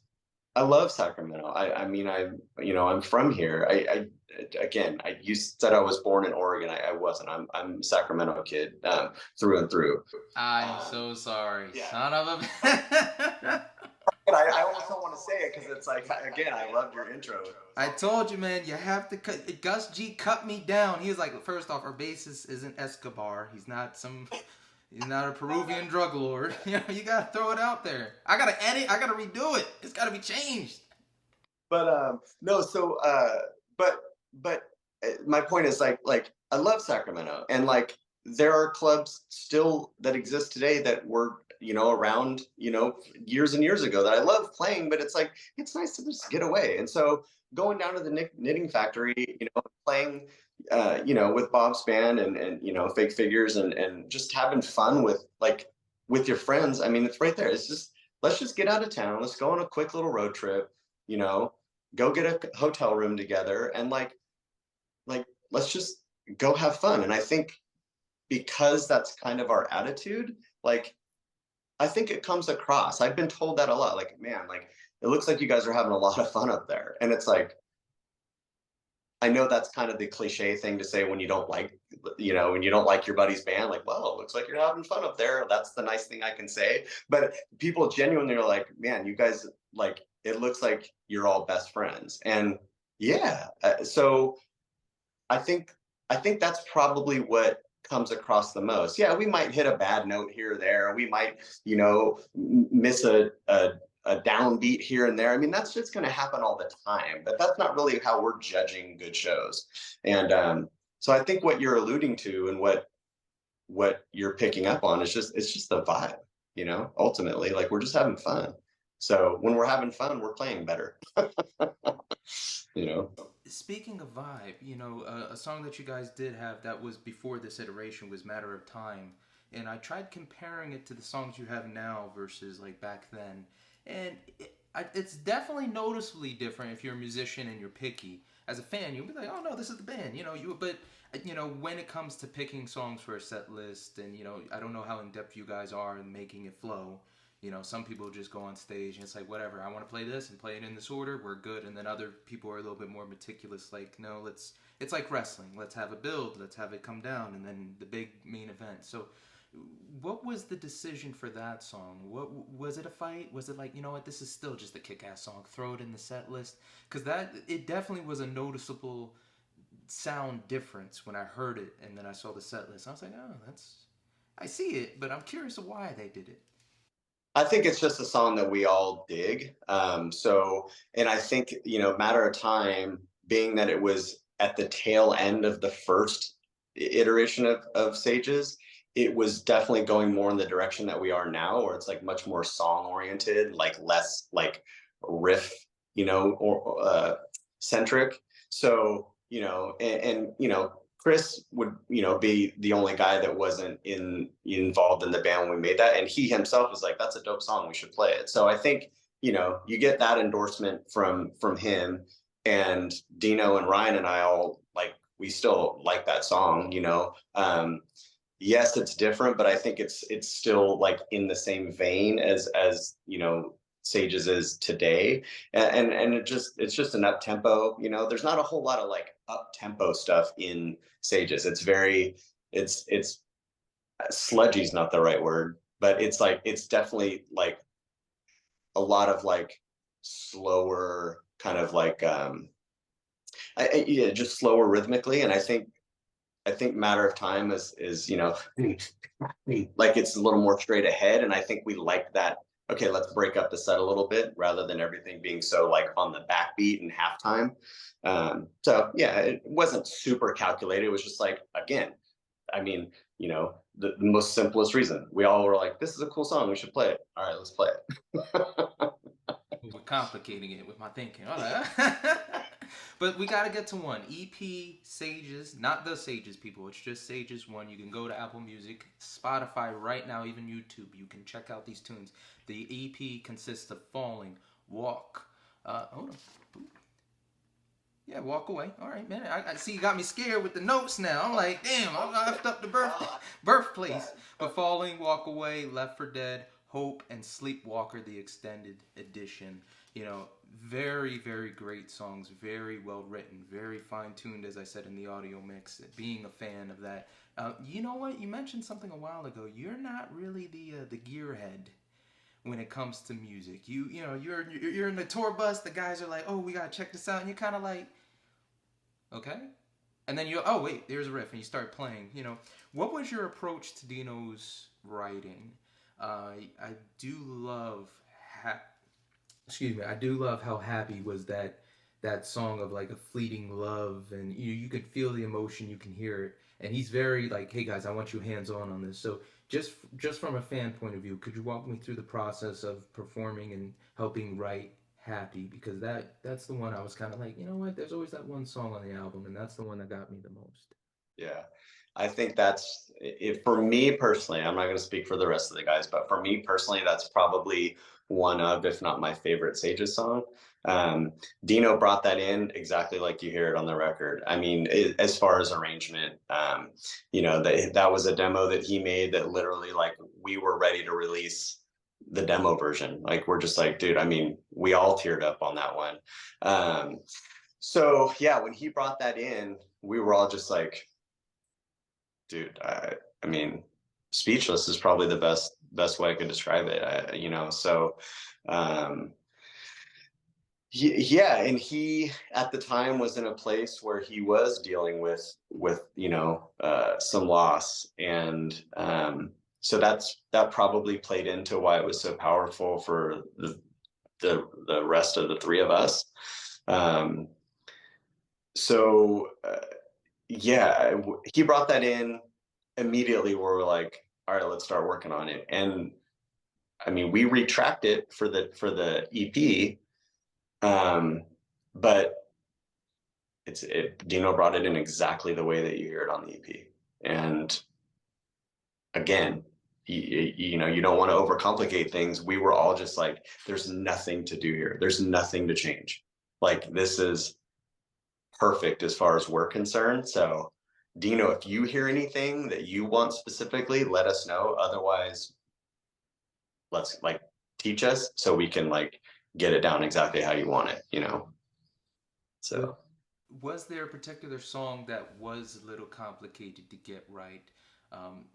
I love Sacramento. I mean, I'm from here. You said I was born in Oregon. I wasn't. I'm a Sacramento kid, through and through. I'm so sorry, Yeah. son of a. And I almost don't want to say it, because it's like, again, I loved your intro. I told you, man, you have to cut. Gus G cut me down. He was like, first off, our bassist isn't Escobar. He's not a Peruvian drug lord. You gotta throw it out there. I gotta edit. I gotta redo it. It's gotta be changed. But no, so but my point is like I love Sacramento, and like, there are clubs still that exist today that were, around, years and years ago, that I love playing, but it's like, it's nice to just get away. And so going down to the Knitting Factory, playing with Bob's band, and Fake Figures, and just having fun with your friends. I mean, it's right there. It's just, let's just get out of town, let's go on a quick little road trip, you know go get a hotel room together, and like let's just go have fun. And I think, because that's kind of our attitude, like, I think it comes across. I've been told that a lot, like, man, like, it looks like you guys are having a lot of fun up there. And it's like, I know that's kind of the cliche thing to say when you don't like, your buddy's band, like, well, it looks like you're having fun up there. That's the nice thing I can say. But people genuinely are like, man, you guys, like, it looks like you're all best friends. And yeah, so I think that's probably what comes across the most. Yeah, we might hit a bad note here or there. We might, miss a downbeat here and there. I mean, that's just going to happen all the time. But that's not really how we're judging good shows. And so I think what you're alluding to, and what you're picking up on, is it's just the vibe. Ultimately, like, we're just having fun. So when we're having fun, we're playing better. you know. Speaking of vibe, a song that you guys did have that was before this iteration was Matter of Time. And I tried comparing it to the songs you have now versus like back then. And it's definitely noticeably different if you're a musician and you're picky. As a fan, you'll be like, oh no, this is the band, but when it comes to picking songs for a set list, and I don't know how in depth you guys are in making it flow. Some people just go on stage and it's like, whatever, I want to play this and play it in this order, we're good. And then other people are a little bit more meticulous, like, no, it's like wrestling. Let's have a build, let's have it come down, and then the big main event. So What was the decision for that song? What was it? A fight? Was it like, you know what, this is still just a kick-ass song, throw it in the set list? Because that, it definitely was a noticeable sound difference when I heard it and then I saw the set list. I was like, oh, that's, I see it, but I'm curious of why they did it. I think it's just a song that we all dig. And I think, Matter of Time, being that it was at the tail end of the first iteration of Sages, it was definitely going more in the direction that we are now, where it's like much more song oriented, like less like riff, or centric. So, Chris would, be the only guy that wasn't involved in the band when we made that, and he himself was like, "That's a dope song. We should play it." So I think, you get that endorsement from him, and Dino and Ryan and I all like, we still like that song. Yes, it's different, but I think it's still like in the same vein as Sages is today, and it's just an up tempo. There's not a whole lot of like up tempo stuff in Sages. It's very it's sludgy's not the right word, but it's like it's definitely like a lot of like slower kind of like yeah, just slower rhythmically, and I think Matter of Time is like it's a little more straight ahead, and I think we like that. Okay, let's break up the set a little bit rather than everything being so like on the backbeat and halftime. So yeah, it wasn't super calculated. It was just like, again, I mean, the most simplest reason. We all were like, this is a cool song, we should play it. All right, let's play it. We're complicating it with my thinking. All right. But we got to get to one. EP Sages, not the Sages, people. It's just Sages 1. You can go to Apple Music, Spotify right now, even YouTube. You can check out these tunes. The EP consists of Falling, Walk. Hold on. Yeah, Walk Away. All right, man. I see you got me scared with the notes now. I'm like, damn, I left up the birthplace. But Falling, Walk Away, Left for Dead, Hope, and Sleepwalker, the extended edition. Very, very great songs, very well written, very fine tuned, as I said in the audio mix. Being a fan of that, you know what? You mentioned something a while ago. You're not really the gearhead when it comes to music. You're in the tour bus. The guys are like, "Oh, we gotta check this out," and you're kind of like, "Okay." And then oh wait, there's a riff, and you start playing. What was your approach to Dino's writing? I do love excuse me, I do love how happy was that song of like a fleeting love, and you can feel the emotion, you can hear it, and he's very like, hey guys, I want you hands on this. So just from a fan point of view, could you walk me through the process of performing and helping write Happy? Because that's the one I was kind of like, you know what, there's always that one song on the album, and that's the one that got me the most. Yeah, I think that's it for me personally. I'm not going to speak for the rest of the guys, but for me personally, that's probably one of, if not my favorite Sages song. Um, Dino brought that in exactly like you hear it on the record. I mean, as far as arrangement, that was a demo that he made that literally like we were ready to release the demo version. Like we're just like, dude, I mean, we all teared up on that one. So yeah, when he brought that in, we were all just like, dude, I mean, speechless is probably the best way I could describe it. So um, yeah, and he at the time was in a place where he was dealing with some loss, and so that probably played into why it was so powerful for the rest of the three of us. Um, so yeah, he brought that in immediately. Where we're like, all right, let's start working on it. And I mean, we retracked it for the EP, but Dino brought it in exactly the way that you hear it on the EP. And again, you don't want to overcomplicate things. We were all just like, there's nothing to do here. There's nothing to change. Like this is perfect as far as we're concerned. So Dino, if you hear anything that you want specifically, let us know. Otherwise, let's like teach us so we can like get it down exactly how you want it. So Was there a particular song that was a little complicated to get right?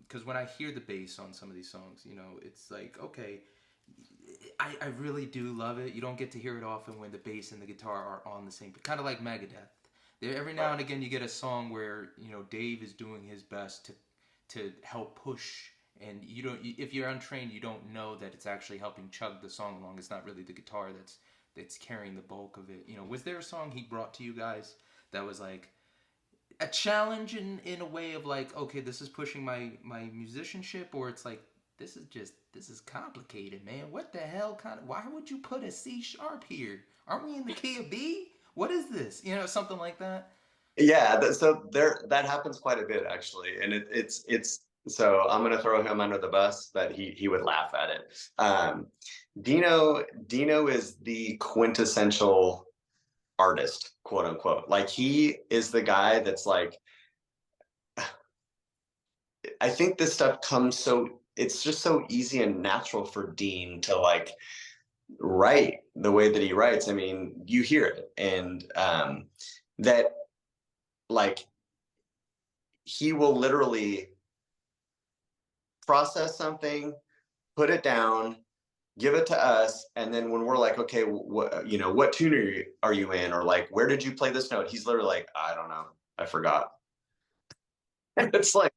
Because when I hear the bass on some of these songs, you know, it's like, okay, I really do love it. You don't get to hear it often when the bass and the guitar are on the same, kind of like Megadeth. There, every now and again, you get a song where, you know, Dave is doing his best to help push, and you don't. If you're untrained, you don't know that it's actually helping chug the song along. It's not really the guitar that's carrying the bulk of it. You know, was there a song he brought to you guys that was like a challenge in a way of like, okay, this is pushing my musicianship, or it's like, this is complicated, man. What the hell kind of, why would you put a C sharp here? Aren't we in the key of B? What is this? You know, something like that. Yeah, so there that happens quite a bit actually, and it's so I'm gonna throw him under the bus, but he would laugh at it. Um, Dino is the quintessential artist, quote unquote. Like he is the guy that's like, I think this stuff comes so, it's just so easy and natural for Dean to like write the way that he writes. I mean, you hear it, and that like he will literally process something, put it down, give it to us, and then when we're like, okay, what tune are you in, or like, where did you play this note? He's literally like, I don't know, I forgot. And it's like,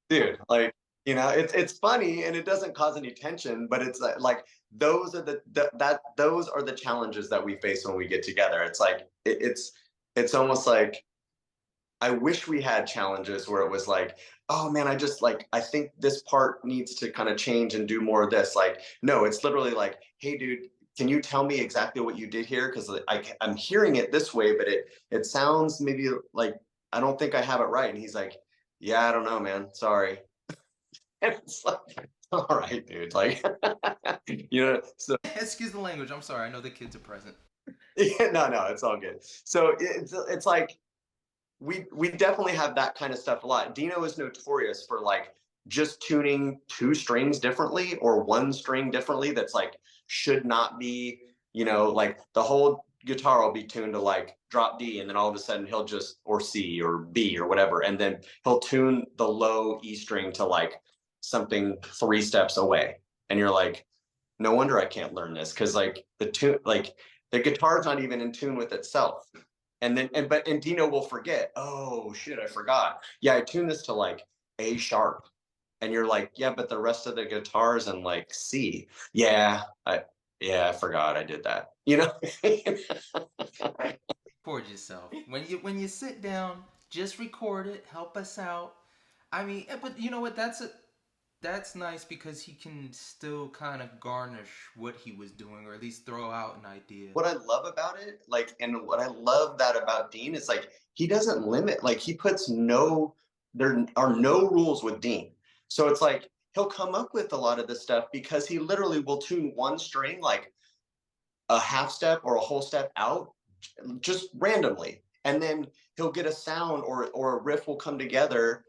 dude, like, it's funny and it doesn't cause any tension, but it's like those are those are the challenges that we face when we get together. It's like it's almost like I wish we had challenges where it was like, oh man, I just like, I think this part needs to kind of change and do more of this. Like, no, it's literally like, hey, dude, can you tell me exactly what you did here? Because I'm hearing it this way, but it sounds maybe like I don't think I have it right. And he's like, yeah, I don't know, man. Sorry. And it's like, all right, dude. Like, so Excuse the language. I'm sorry. I know the kids are present. yeah, no, it's all good. So it's like we definitely have that kind of stuff a lot. Dino is notorious for like just tuning two strings differently or one string differently that's like should not be, like the whole guitar will be tuned to like drop D, and then all of a sudden he'll just, or C or B or whatever, and then he'll tune the low E string to like something three steps away. And you're like, no wonder I can't learn this, because like the guitar's not even in tune with itself. And then and Dino will forget, oh shit, I forgot. Yeah, I tuned this to like A sharp. And you're like, yeah, but the rest of the guitar's in like C. I forgot I did that. Record yourself. When you sit down, just record it. Help us out. I mean, but you know what? That's nice because he can still kind of garnish what he was doing, or at least throw out an idea. What I love about it, like, and what I love that about Dean is like he doesn't limit, like he puts no, there are no rules with Dean. So it's like he'll come up with a lot of this stuff because he literally will tune one string like a half step or a whole step out just randomly. And then he'll get a sound or a riff will come together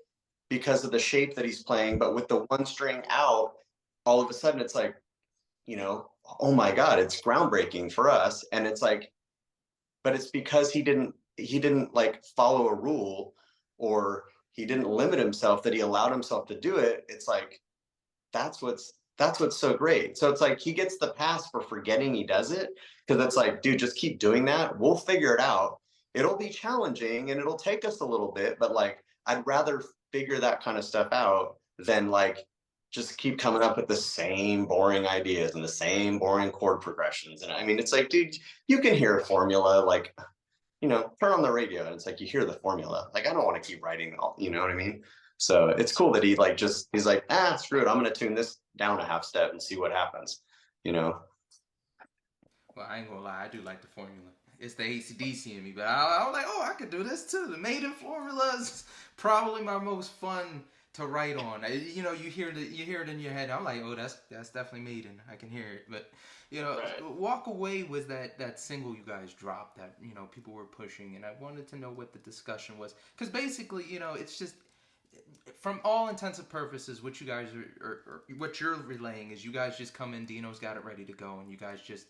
because of the shape that he's playing, but with the one string out, all of a sudden it's like, oh my God, it's groundbreaking for us. And it's like, but it's because he didn't like follow a rule, or he didn't limit himself, that he allowed himself to do it. It's like, that's what's so great. So it's like he gets the pass for forgetting he does it, because it's like, dude, just keep doing that. We'll figure it out. It'll be challenging and it'll take us a little bit, but like I'd rather figure that kind of stuff out than like just keep coming up with the same boring ideas and the same boring chord progressions. And I mean, it's like, dude, you can hear a formula, like, turn on the radio and it's like you hear the formula. Like I don't want to keep writing all, you know what I mean? So it's cool that he's like, screw it, I'm gonna tune this down a half step and see what happens, you know. Well, I ain't gonna lie, I do like the formula. It's the ACDC in me, but I was like, oh, I could do this too. The Maiden formula is probably my most fun to write on. You hear it in your head. I'm like, oh, that's definitely Maiden. I can hear it. But Right. Walk Away was that single you guys dropped that people were pushing, and I wanted to know what the discussion was, because basically, it's just, from all intents and purposes, what you guys or what you're relaying is you guys just come in, Dino's got it ready to go, and you guys just,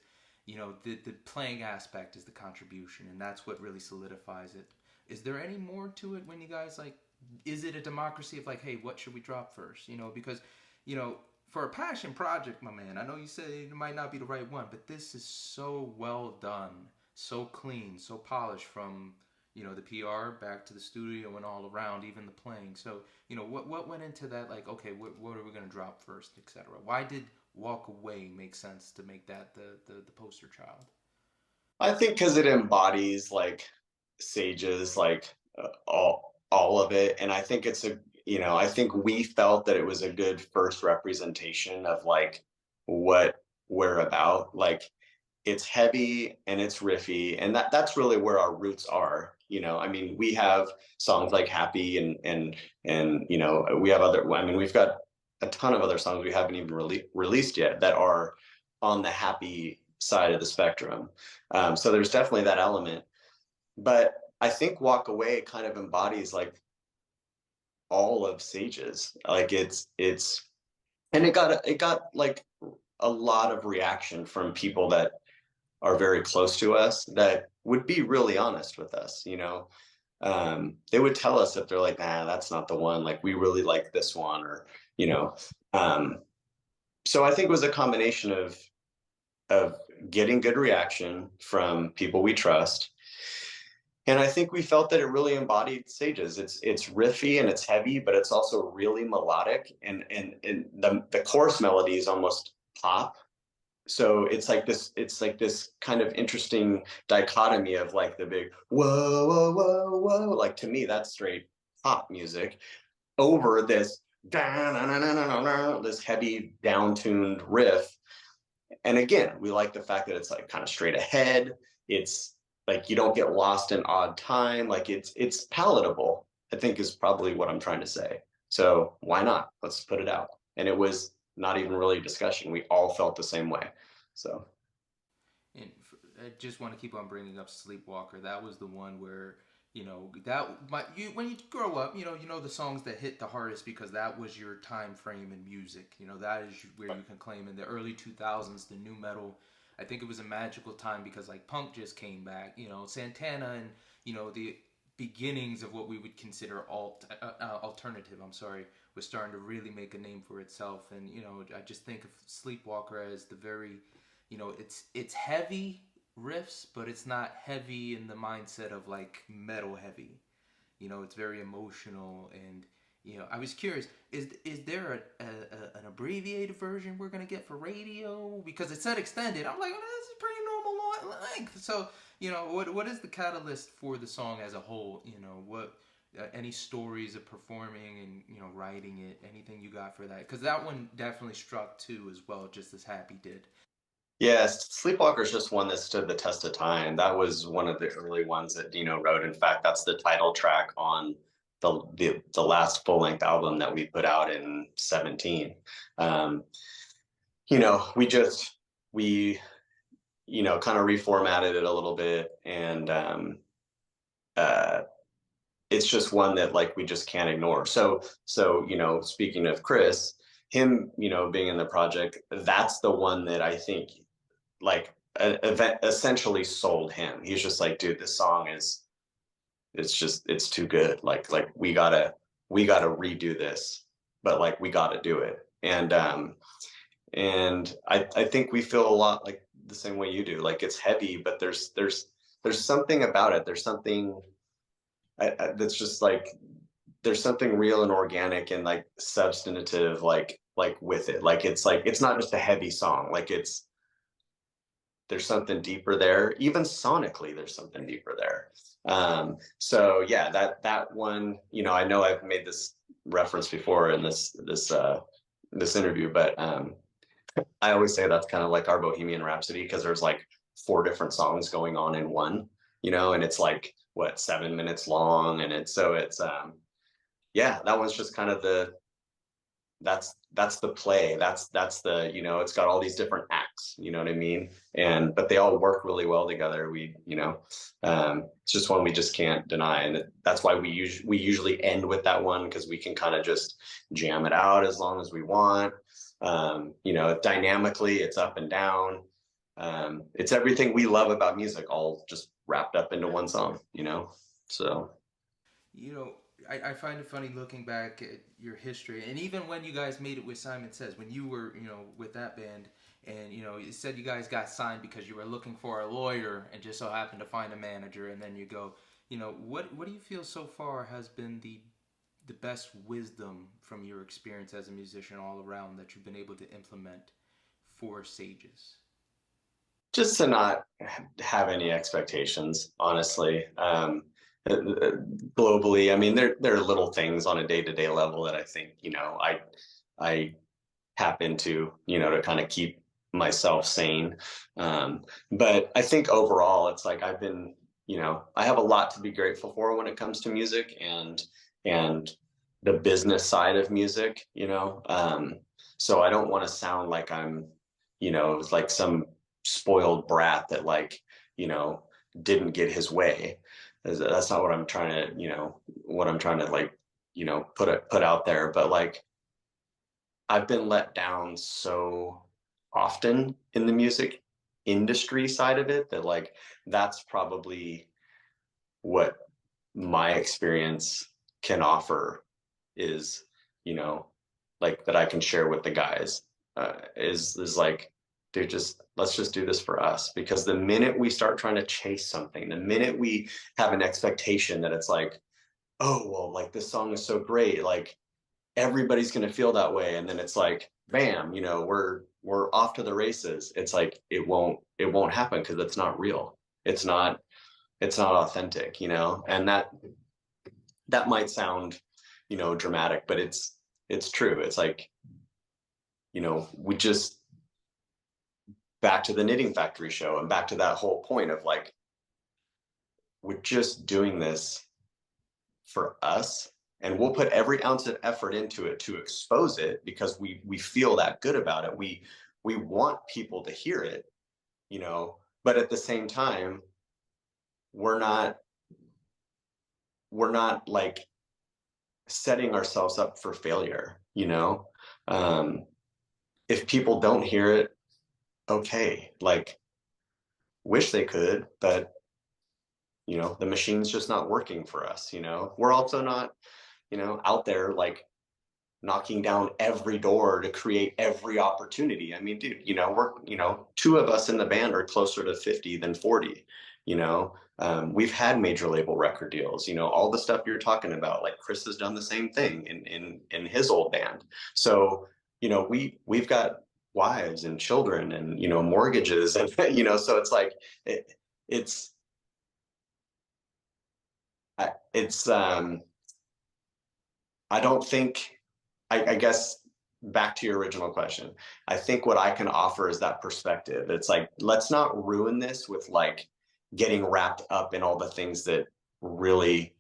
the playing aspect is the contribution, and that's what really solidifies it. Is there any more to it when you guys like is it a democracy of like, hey, what should we drop first? Because for a passion project, my man, I know you say it might not be the right one, but this is so well done, so clean, so polished from the PR back to the studio and all around, even the playing. So what went into that? Like, okay, what are we gonna drop first, etc. Why did Walk Away make sense to make that the poster child? I think because it embodies like Sage's like all of it, and I think it's a I think we felt that it was a good first representation of like what we're about. Like it's heavy and it's riffy, and that's really where our roots are. I mean, we have songs like Happy and we have other. I mean, we've got a ton of other songs we haven't even released yet that are on the happy side of the spectrum. So there's definitely that element, but I think Walk Away kind of embodies like all of Sage's. Like it's and it got like a lot of reaction from people that are very close to us that would be really honest with us. They would tell us if they're like, nah, that's not the one, like we really like this one, or you know um so I think it was a combination of getting good reaction from people we trust. And I think we felt that it really embodied Sages. It's riffy and it's heavy, but it's also really melodic, and the chorus melody is almost pop. So it's like this kind of interesting dichotomy of like the big whoa whoa whoa whoa. Like to me, that's straight pop music over this this heavy down-tuned riff. And again, we like the fact that it's like kind of straight ahead. It's like you don't get lost in odd time. Like it's palatable, I think is probably what I'm trying to say. So why not? Let's put it out. And it was not even really a discussion. We all felt the same way. So And I just want to keep on bringing up Sleepwalker. That was the one where that when you grow up, you know the songs that hit the hardest because that was your time frame in music. That is where you can claim in the early 2000s the new metal. I think it was a magical time because like punk just came back. Santana and the beginnings of what we would consider alternative. I'm sorry, was starting to really make a name for itself. And I just think of Sleepwalker as the very it's heavy riffs, but it's not heavy in the mindset of like metal heavy. It's very emotional. And I was curious, is there an abbreviated version we're gonna get for radio? Because it said extended. I'm like, oh, this is pretty normal length. So what is the catalyst for the song as a whole? What any stories of performing and writing it, anything you got for that? Because that one definitely struck too as well, just as Happy did. yes, Sleepwalker is just one that stood the test of time. That was one of the early ones that Dino wrote. In fact, that's the title track on the last full length album that we put out in 17. Um, we kind of reformatted it a little bit, and uh, it's just one that like we just can't ignore. So speaking of Chris, him being in the project, that's the one that I think like event essentially sold him. He's just like, dude, this song is it's too good. Like we gotta redo this, but like we gotta do it. And I think we feel a lot like the same way you do. Like it's heavy, but there's something about it. There's something that's just like there's something real and organic and like substantive like with it. Like it's not just a heavy song. Like there's something deeper there. Even sonically, there's something deeper there. So yeah, that one, I know I've made this reference before in this interview, but I always say that's kind of like our Bohemian Rhapsody because there's like four different songs going on in one, and it's like what 7 minutes long, and it's yeah, that one's just kind of that's the play. That's the it's got all these different acts. You know what I mean? And but they all work really well together. It's just one we just can't deny, and that's why we usually end with that one because we can kind of just jam it out as long as we want. Dynamically, it's up and down. It's everything we love about music, all just wrapped up into one song. So You know, I find it funny looking back at your history, and even when you guys made it with Simon Says, when you were, with that band, and you said you guys got signed because you were looking for a lawyer and just so happened to find a manager, and then you go, what do you feel so far has been the best wisdom from your experience as a musician all around that you've been able to implement for Sages? Just to not have any expectations, honestly. Globally, I mean, there are little things on a day-to-day level that I think, I tap into, to kind of keep myself sane. But I think overall, it's like I've been, I have a lot to be grateful for when it comes to music and the business side of music, so I don't want to sound like I'm, like some spoiled brat that like, you know, didn't get his way. That's not what I'm trying to, what I'm trying to like, put out there. But like I've been let down so often in the music industry side of it that like that's probably what my experience can offer is, you know, like that I can share with the guys is like, dude, just let's just do this for us. Because the minute we start trying to chase something, the minute we have an expectation that it's like, oh well, like this song is so great, like everybody's gonna feel that way, and then it's like, bam, we're off to the races. It's like it won't happen because it's not real. It's not authentic, and that might sound, dramatic, but it's true. It's like, we just back to the Knitting Factory show and back to that whole point of like, we're just doing this for us, and we'll put every ounce of effort into it to expose it because we feel that good about it. We want people to hear it, but at the same time, we're not like setting ourselves up for failure. um if people don't hear it, okay, like wish they could, but the machine's just not working for us. We're also not out there like knocking down every door to create every opportunity. I mean, dude, we're two of us in the band are closer to 50 than 40. We've had major label record deals, all the stuff you're talking about. Like Chris has done the same thing in his old band. So we've got wives and children and mortgages and so it's like it's it's I don't think, I guess back to your original question, I think what I can offer is that perspective. It's like, let's not ruin this with like getting wrapped up in all the things that really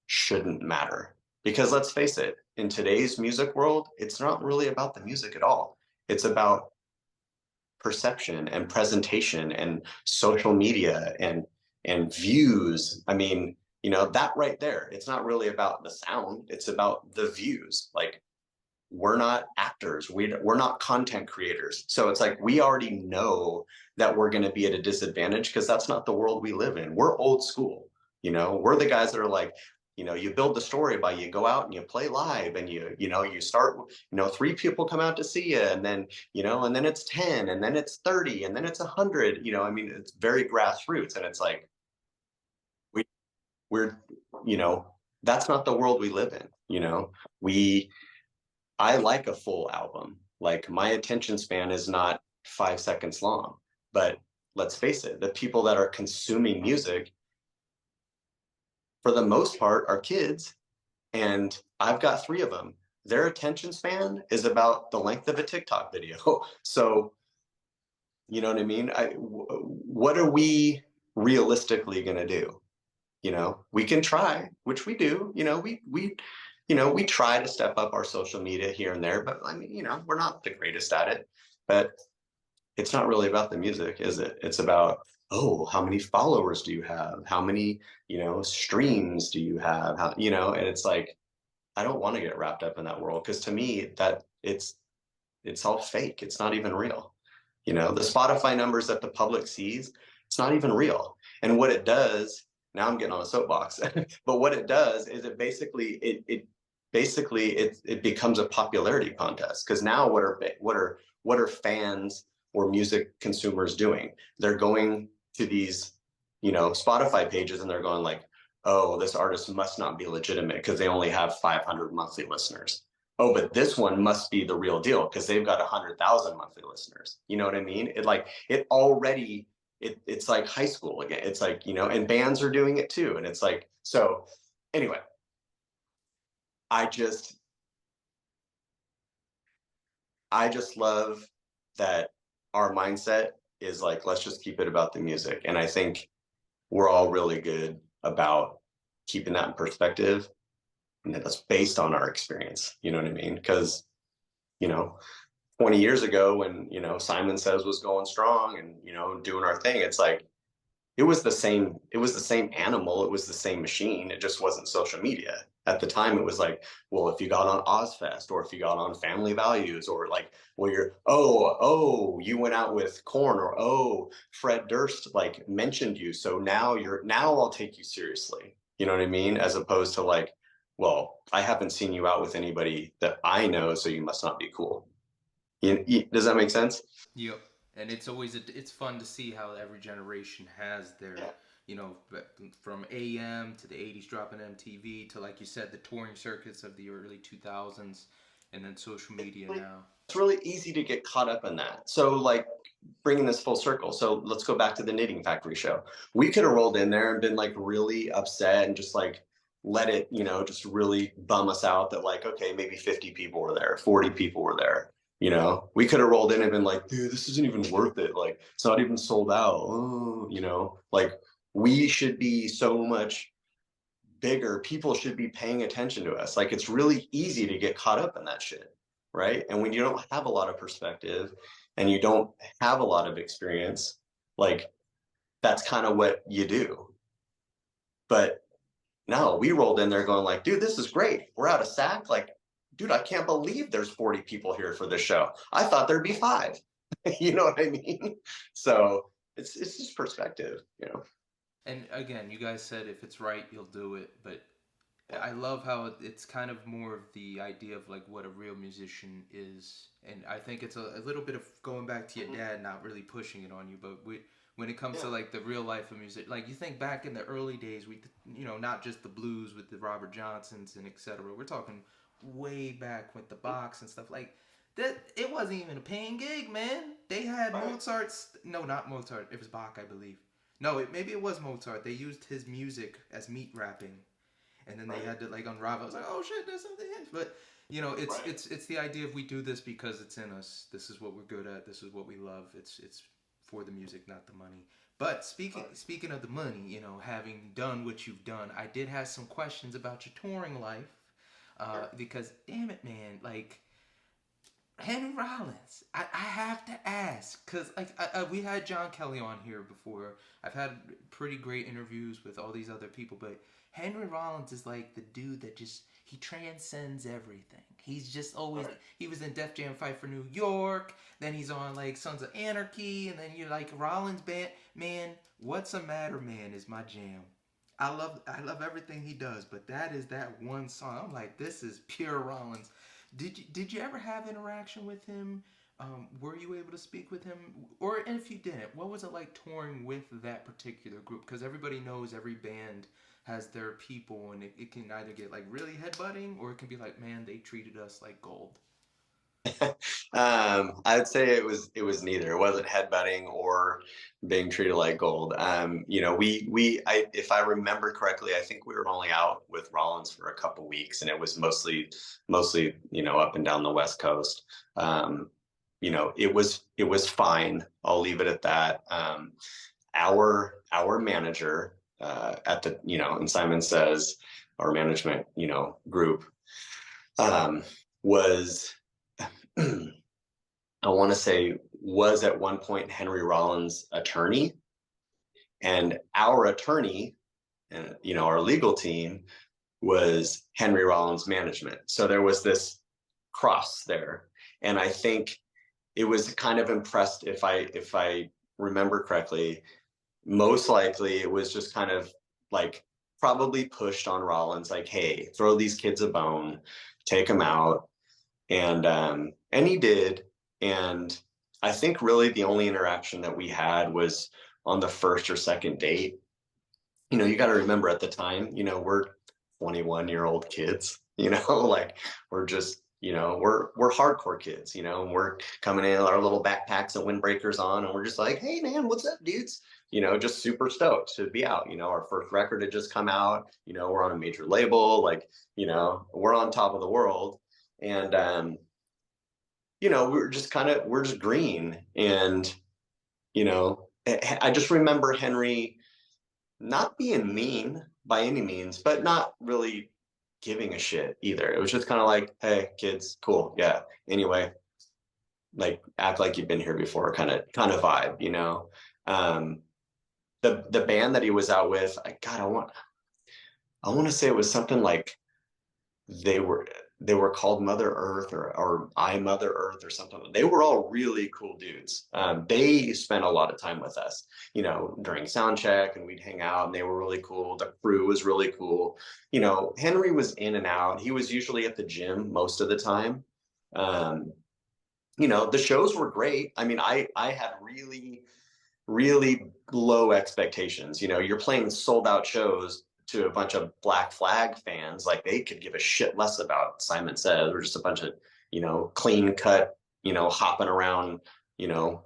shouldn't matter. Because let's face it, in today's music world, it's not really about the music at all. It's about perception and presentation and social media and views. I mean, that right there, it's not really about the sound, it's about the views. Like we're not actors, we're not content creators, so it's like we already know that we're going to be at a disadvantage because that's not the world we live in. We're old school. We're the guys that are like, you build the story by you go out and you play live and you start, three people come out to see you, and then and then it's 10, and then it's 30, and then it's 100. I mean, it's very grassroots, and it's like we we're that's not the world we live in. We I like a full album. Like my attention span is not 5 seconds long. But let's face it, the people that are consuming music, for the most part, are kids. And I've got three of them. Their attention span is about the length of a TikTok video. So, you know what I mean? What are we realistically going to do? We can try, which we do. We try to step up our social media here and there, but I mean, we're not the greatest at it. But it's not really about the music, is it? It's about, oh, how many followers do you have? How many, streams do you have? And it's like, I don't want to get wrapped up in that world, because to me that it's all fake. It's not even real. The Spotify numbers that the public sees, it's not even real. And what it does now I'm getting on a soapbox. But what it does is it becomes a popularity contest, because now what are fans or music consumers doing? They're going to these, Spotify pages, and they're going like, oh, this artist must not be legitimate because they only have 500 monthly listeners. Oh, but this one must be the real deal because they've got 100,000 monthly listeners. You know what I mean? It's like high school again. It's like, and bands are doing it too. And it's like, so anyway, I just I just love that our mindset is like, let's just keep it about the music. And I think we're all really good about keeping that in perspective. And that's based on our experience. You know what I mean? Because, you know, 20 years ago when, Simon Says was going strong and, doing our thing, it's like, it was the same animal, it was the same machine, it just wasn't social media. At the time it was like, well, if you got on Ozfest, or if you got on Family Values, or like, well, you went out with Korn, or Fred Durst like mentioned you, so now I'll take you seriously. You know what I mean? As opposed to like, well, I haven't seen you out with anybody that I know, so you must not be cool. Does that make sense? Yep. And it's fun to see how every generation has their, Yeah. from AM to the 80s dropping MTV to, like you said, the touring circuits of the early 2000s, and then social media now. It's really easy to get caught up in that. So, like, bringing this full circle. So let's go back to the Knitting Factory show. We could have rolled in there and been like really upset and just like let it, just really bum us out that like, okay, maybe 50 people were there, 40 people were there. We could have rolled in and been like, dude, this isn't even worth it. Like, it's not even sold out. Oh, like we should be so much bigger. People should be paying attention to us. Like, it's really easy to get caught up in that shit, right? And when you don't have a lot of perspective and you don't have a lot of experience, like, that's kind of what you do. But no, we rolled in there going like, dude, this is great, we're out of sack. Like, dude, I can't believe there's 40 people here for this show. I thought there'd be 5. You know what I mean? So it's just perspective. And again, you guys said if it's right, you'll do it. But I love how it's kind of more of the idea of like what a real musician is. And I think it's a little bit of going back to your dad, not really pushing it on you, but when it comes to like the real life of music, like you think back in the early days, not just the blues with the Robert Johnsons and etc. We're talking way back with the Bachs and stuff like that. It wasn't even a paying gig, man. They had Mozart's, no, not Mozart. It was Bach, I believe. No, maybe it was Mozart. They used his music as meat wrapping, and then they had to like unravel. I was like, oh shit, there's something else. But it's the idea of we do this because it's in us. This is what we're good at. This is what we love. It's for the music, not the money. But speaking of the money, having done what you've done, I did have some questions about your touring life, because damn it, man, like. Henry Rollins, I have to ask, because like we had John Kelly on here before. I've had pretty great interviews with all these other people, but Henry Rollins is like the dude that he transcends everything. He's just always, he was in Def Jam Fight for New York, then he's on like Sons of Anarchy, and then you're like Rollins band. Man, What's a Matter Man is my jam. I love everything he does, but that is that one song. I'm like, this is pure Rollins. Did you ever have interaction with him? Were you able to speak with him? Or if you didn't, what was it like touring with that particular group? Because everybody knows every band has their people, and it can either get like really headbutting, or it can be like, man, they treated us like gold. I would say it was neither. It wasn't headbutting or being treated like gold. If I remember correctly, I think we were only out with Rollins for a couple weeks, and it was mostly up and down the West Coast. It was fine. I'll leave it at that. Our manager at the and Simon Says, our management group, was I want to say was at one point Henry Rollins' attorney, and our attorney and our legal team was Henry Rollins' management. So there was this cross there, and I think it was kind of impressed, if I remember correctly. Most likely, it was just kind of like probably pushed on Rollins, like, hey, throw these kids a bone, take them out. And he did. And I think really the only interaction that we had was on the first or second date. You know, you got to remember at the time, you know, we're 21-year-old kids, you know, like we're just, you know, we're hardcore kids, you know, and we're coming in with our little backpacks and windbreakers on, and we're just like, hey man, what's up, dudes? You know, just super stoked to be out. You know, our first record had just come out, you know, we're on a major label, like, you know, we're on top of the world. And you know, we're just green. And, you know, I just remember Henry not being mean by any means, but not really giving a shit either. It was just kind of like, hey, kids, cool, yeah. Anyway, like act like you've been here before, kind of vibe, you know. Um, the band that he was out with, I want to say it was something like they were they were called Mother Earth or I Mother Earth or something. They were all really cool dudes. They spent a lot of time with us, you know, during sound check, and we'd hang out, and they were really cool. The crew was really cool. You know, Henry was in and out. He was usually at the gym most of the time. Um, you know, the shows were great. I mean, I had really low expectations. You know, you're playing sold out shows to a bunch of Black Flag fans. Like they could give a shit less about Simon Says. We're just a bunch of, you know, clean cut, you know, hopping around, you know,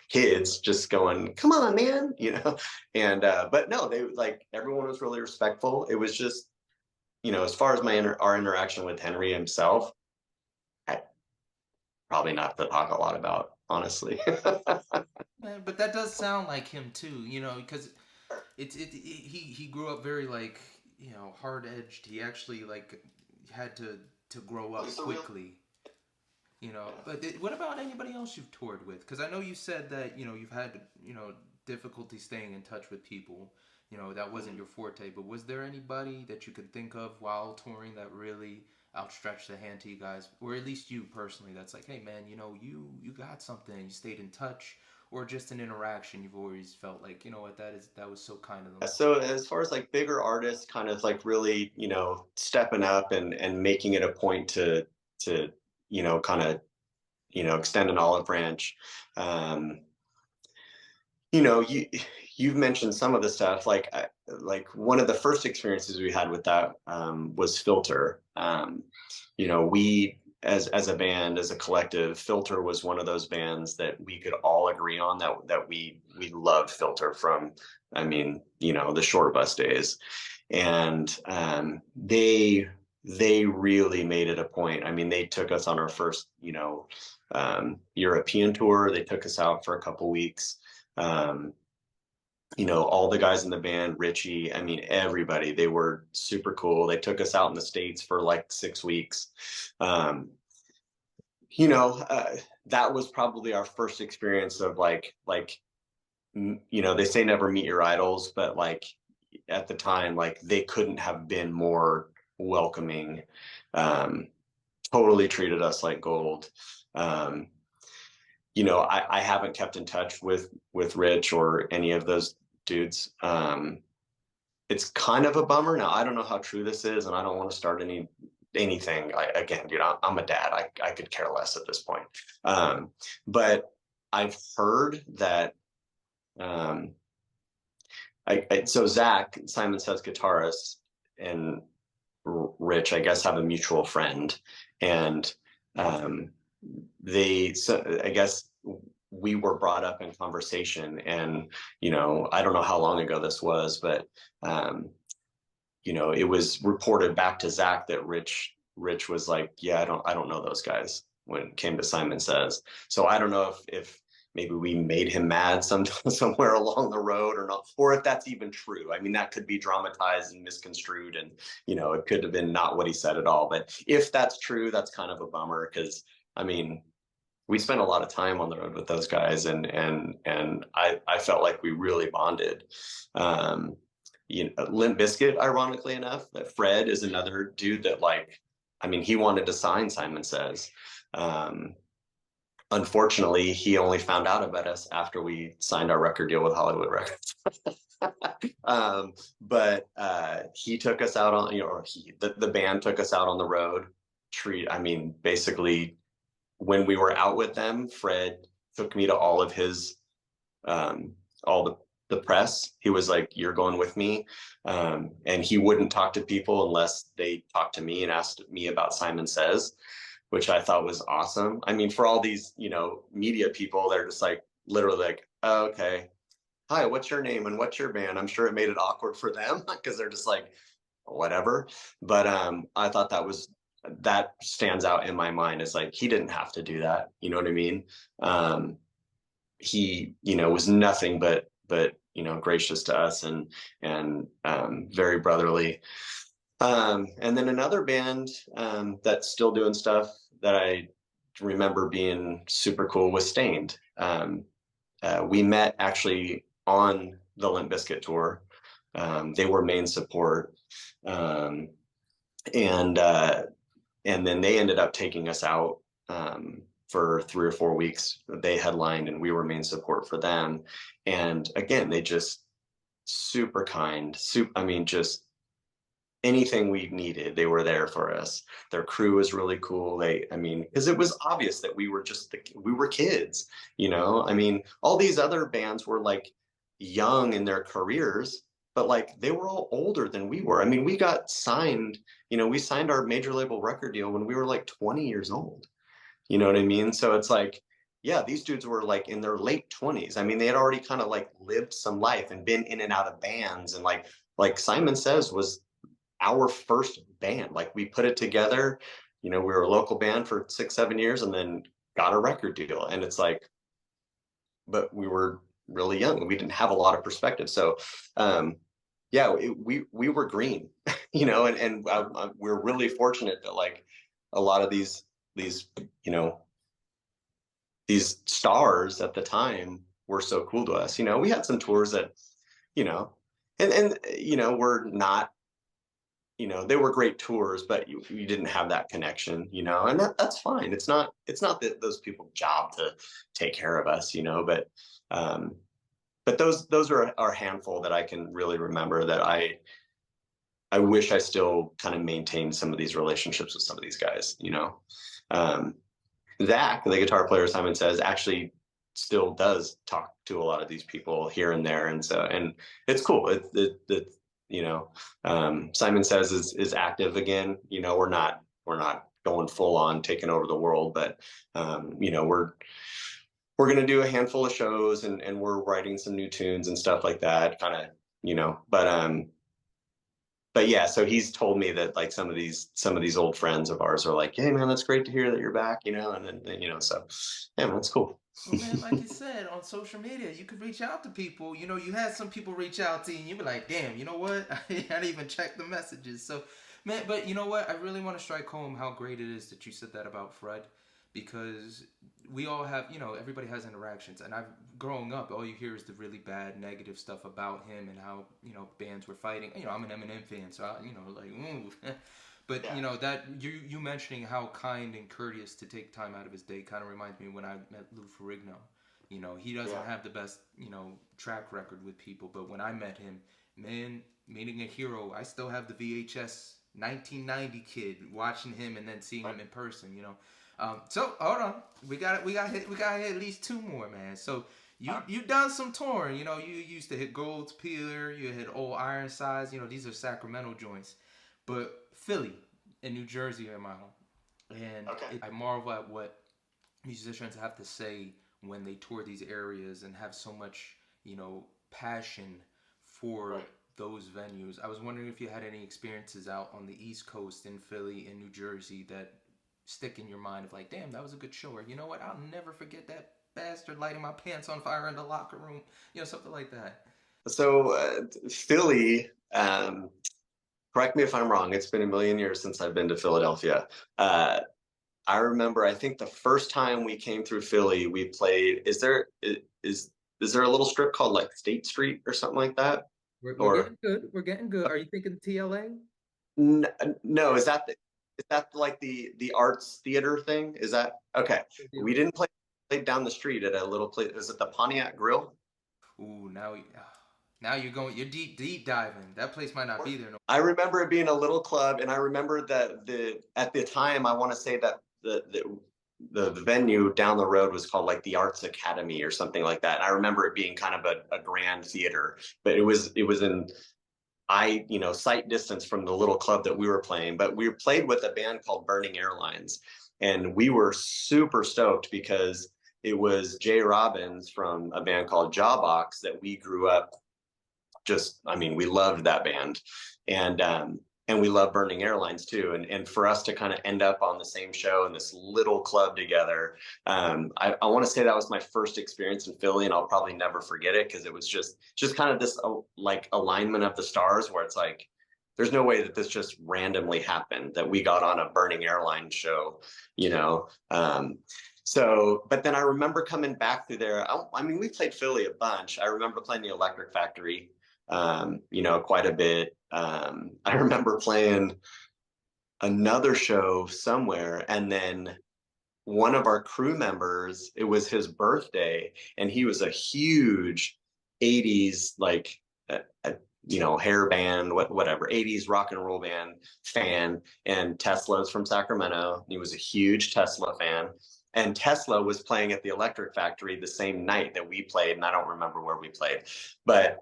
kids just going, come on, man, you know. And but no, they like everyone was really respectful. It was just, you know, as far as our interaction with Henry himself, I, probably not to talk a lot about, honestly. Man, but that does sound like him too, you know, because he grew up very like, you know, hard edged. He actually like had to grow up quickly, you know. But what about anybody else you've toured with? Because I know you said that, you know, you've had, you know, difficulty staying in touch with people. You know, that wasn't your forte. But was there anybody that you could think of while touring that really outstretched the hand to you guys, or at least you personally? That's like, hey man, you know, you got something. You stayed in touch, or just an interaction you've always felt like, you know what, that was so kind of them. So as far as like bigger artists kind of like really, you know, stepping up and making it a point to, you know, kind of, you know, extend an olive branch. Um, you know, you've mentioned some of the stuff like one of the first experiences we had with that was Filter. You know, we as a band, as a collective, Filter was one of those bands that we could all agree on that we loved Filter from, I mean, you know, the short bus days. And they really made it a point. I mean, they took us on our first, you know, European tour. They took us out for a couple weeks. Um, you know, all the guys in the band, Richie, I mean, everybody, they were super cool. They took us out in the States for like 6 weeks. Um, you know, that was probably our first experience of you know, they say never meet your idols, but like at the time, like they couldn't have been more welcoming. Um, totally treated us like gold. Um, you know, I haven't kept in touch with Rich or any of those dudes. It's kind of a bummer. Now, I don't know how true this is, and I don't want to start anything. Again, dude, I'm a dad. I could care less at this point. But I've heard that um, so Zach, Simon Says guitarist, and Rich, I guess, have a mutual friend, and um, so I guess we were brought up in conversation, and you know, I don't know how long ago this was, but you know, it was reported back to Zach that Rich was like, yeah, I don't know those guys when it came to Simon Says. So I don't know if maybe we made him mad somewhere along the road or not, or if that's even true. I mean, that could be dramatized and misconstrued, and you know, it could have been not what he said at all. But if that's true, that's kind of a bummer, because I mean, we spent a lot of time on the road with those guys, and I felt like we really bonded. You know, Limp Bizkit, ironically enough, that Fred is another dude that, like, I mean, he wanted to sign Simon Says. unfortunately, he only found out about us after we signed our record deal with Hollywood Records. But he took us out on, or the band took us out on the road. I mean, basically, when we were out with them, Fred took me to all of his, all the press. He was like, "You're going with me," and he wouldn't talk to people unless they talked to me and asked me about Simon Says, which I thought was awesome. I mean, for all these, media people, they're just like literally like, oh, "Okay, hi, what's your name and what's your band?" I'm sure it made it awkward for them because they're just like, whatever. But I thought that stands out in my mind as like, he didn't have to do that. You know what I mean? He, was nothing but gracious to us and very brotherly. And then another band that's still doing stuff that I remember being super cool was Stained. We met actually on the Limp Bizkit tour. They were main support. And then they ended up taking us out for 3 or 4 weeks. They headlined and we were main support for them. And again, they just super kind, I mean, just anything we needed, they were there for us. Their crew was really cool. Because it was obvious that we were we were kids, I mean, all these other bands were like young in their careers, but like they were all older than we were. I mean, we got signed, we signed our major label record deal when we were like 20 years old. You know what I mean? So it's like, yeah, these dudes were like in their late 20s. I mean, they had already kind of like lived some life and been in and out of bands. And like Simon Says was our first band. Like we put it together, we were a local band for 6-7 years and then got a record deal. And it's like, but we were really young. We didn't have a lot of perspective. So, yeah, we were green, and we're really fortunate that like a lot of these, these stars at the time were so cool to us. We had some tours that, were not, they were great tours, but you didn't have that connection, and that's fine. It's not that those people's job to take care of us, but those are a handful that I can really remember that I wish I still kind of maintained some of these relationships with some of these guys, Zach, the guitar player, Simon Says, actually still does talk to a lot of these people here and there. And it's cool. Simon Says is active again. We're not going full on taking over the world, but we're going to do a handful of shows and we're writing some new tunes and stuff like that, kind of, but yeah, so he's told me that like some of these old friends of ours are like, "Hey man, that's great to hear that you're back," and then so yeah, man, that's cool. Well, man, like you said, on social media, you could reach out to people. You had some people reach out to you, and you be like, "Damn, you know what? I didn't even check the messages." So, man, but you know what? I really want to strike home how great it is that you said that about Fred, because we all have, everybody has interactions, and growing up, all you hear is the really bad, negative stuff about him and how bands were fighting. I'm an Eminem fan, so like, ooh. But Yeah. that you mentioning how kind and courteous to take time out of his day kind of reminds me when I met Lou Ferrigno. He doesn't have the best track record with people, but when I met him, man, meeting a hero. I still have the VHS 1990 kid watching him and then seeing him in person. So hold on, we got hit at least 2 more, man. So you done some touring. You used to hit Gold's Peeler, you hit Old Ironsides. These are Sacramento joints. But Philly and New Jersey are my home. And Okay. I marvel at what musicians have to say when they tour these areas and have so much, passion for those venues. I was wondering if you had any experiences out on the East Coast in Philly and New Jersey that stick in your mind of like, damn, that was a good show. Or you know what, I'll never forget that bastard lighting my pants on fire in the locker room. Something like that. So Philly, correct me if I'm wrong, it's been a million years since I've been to Philadelphia. I remember, I think the first time we came through Philly, we played, is there a little strip called like State Street or something like that? We're getting good. We're getting good. Are you thinking TLA? No, is that like the arts theater thing? Is that okay? We didn't play played down the street at a little place. Is it the Pontiac Grill? Ooh, now you're deep diving. That place might not be there no. I remember it being a little club, and I remember that at the time, I want to say that the venue down the road was called like the Arts Academy or something like that. And I remember it being kind of a grand theater, but it was in sight distance from the little club that we were playing. But we played with a band called Burning Airlines, and we were super stoked because it was Jay Robbins from a band called Jawbox that we grew up we loved that band. And we love Burning Airlines too. And for us to kind of end up on the same show in this little club together, I want to say that was my first experience in Philly, and I'll probably never forget it because it was just kind of this like alignment of the stars where it's like, there's no way that this just randomly happened, that we got on a Burning Airlines show, you know? So, but then I remember coming back through there. We played Philly a bunch. I remember playing the Electric Factory, quite a bit. I remember playing another show somewhere, and then one of our crew members, it was his birthday, and he was a huge 80s, like, hair band, whatever, 80s rock and roll band fan, and Tesla's from Sacramento. He was a huge Tesla fan. And Tesla was playing at the Electric Factory the same night that we played, and I don't remember where we played, but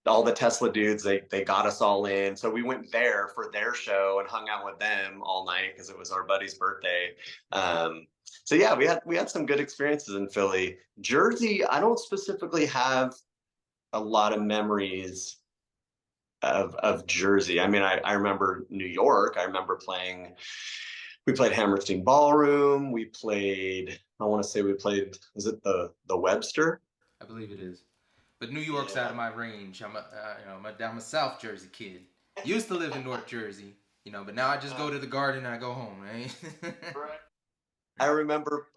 all the Tesla dudes, they got us all in. So we went there for their show and hung out with them all night because it was our buddy's birthday. So yeah, we had some good experiences in Philly. Jersey, I don't specifically have a lot of memories of Jersey. I remember New York. I remember we played Hammerstein Ballroom. Is it the Webster? I believe it is. But New York's out of my range. I'm a South Jersey kid. Used to live in North Jersey, but now I just go to the Garden and I go home, right? Right. I remember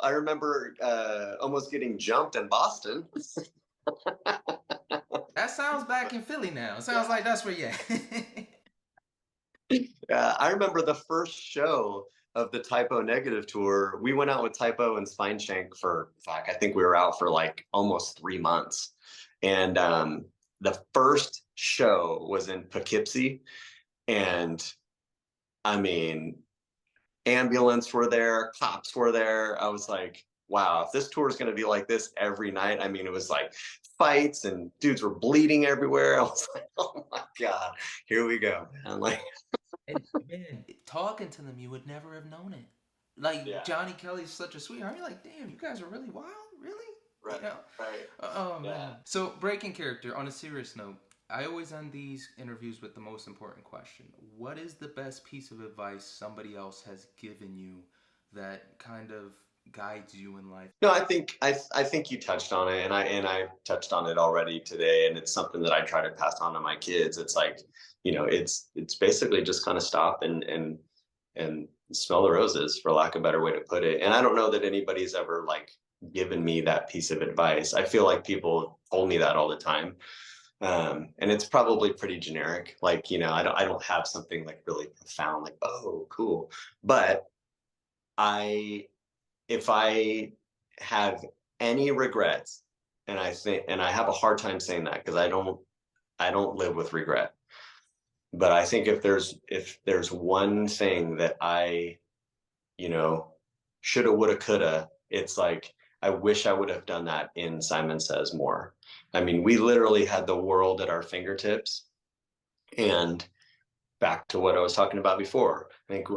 almost getting jumped in Boston. That sounds back in Philly now. It sounds like that's where you at. Yeah, I remember the first show of the Typo Negative tour. We went out with Typo and Spineshank I think we were out for like almost 3 months. And the first show was in Poughkeepsie, and ambulance were there, cops were there. I was like, wow, if this tour is going to be like this every night. It was like fights and dudes were bleeding everywhere. I was like, oh my God, here we go. I'm like, and man, talking to them, you would never have known it. Like, yeah. Johnny Kelly's such a sweetheart. You're like, damn, you guys are really wild, really? Right, right. Oh, yeah. Man. So, breaking character, on a serious note, I always end these interviews with the most important question. What is the best piece of advice somebody else has given you that kind of guides you in life? No, I think you touched on it, and I touched on it already today, and it's something that I try to pass on to my kids. It's like, it's basically just kind of stop and smell the roses, for lack of a better way to put it. And I don't know that anybody's ever like given me that piece of advice. I feel like people told me that all the time. And it's probably pretty generic. Like, I don't have something like really profound, like, oh, cool. But if I have any regrets, and I have a hard time saying that because I don't live with regret. But I think if there's one thing that I, shoulda, woulda, coulda, it's like, I wish I would have done that in Simon Says more. We literally had the world at our fingertips. And back to what I was talking about before, I think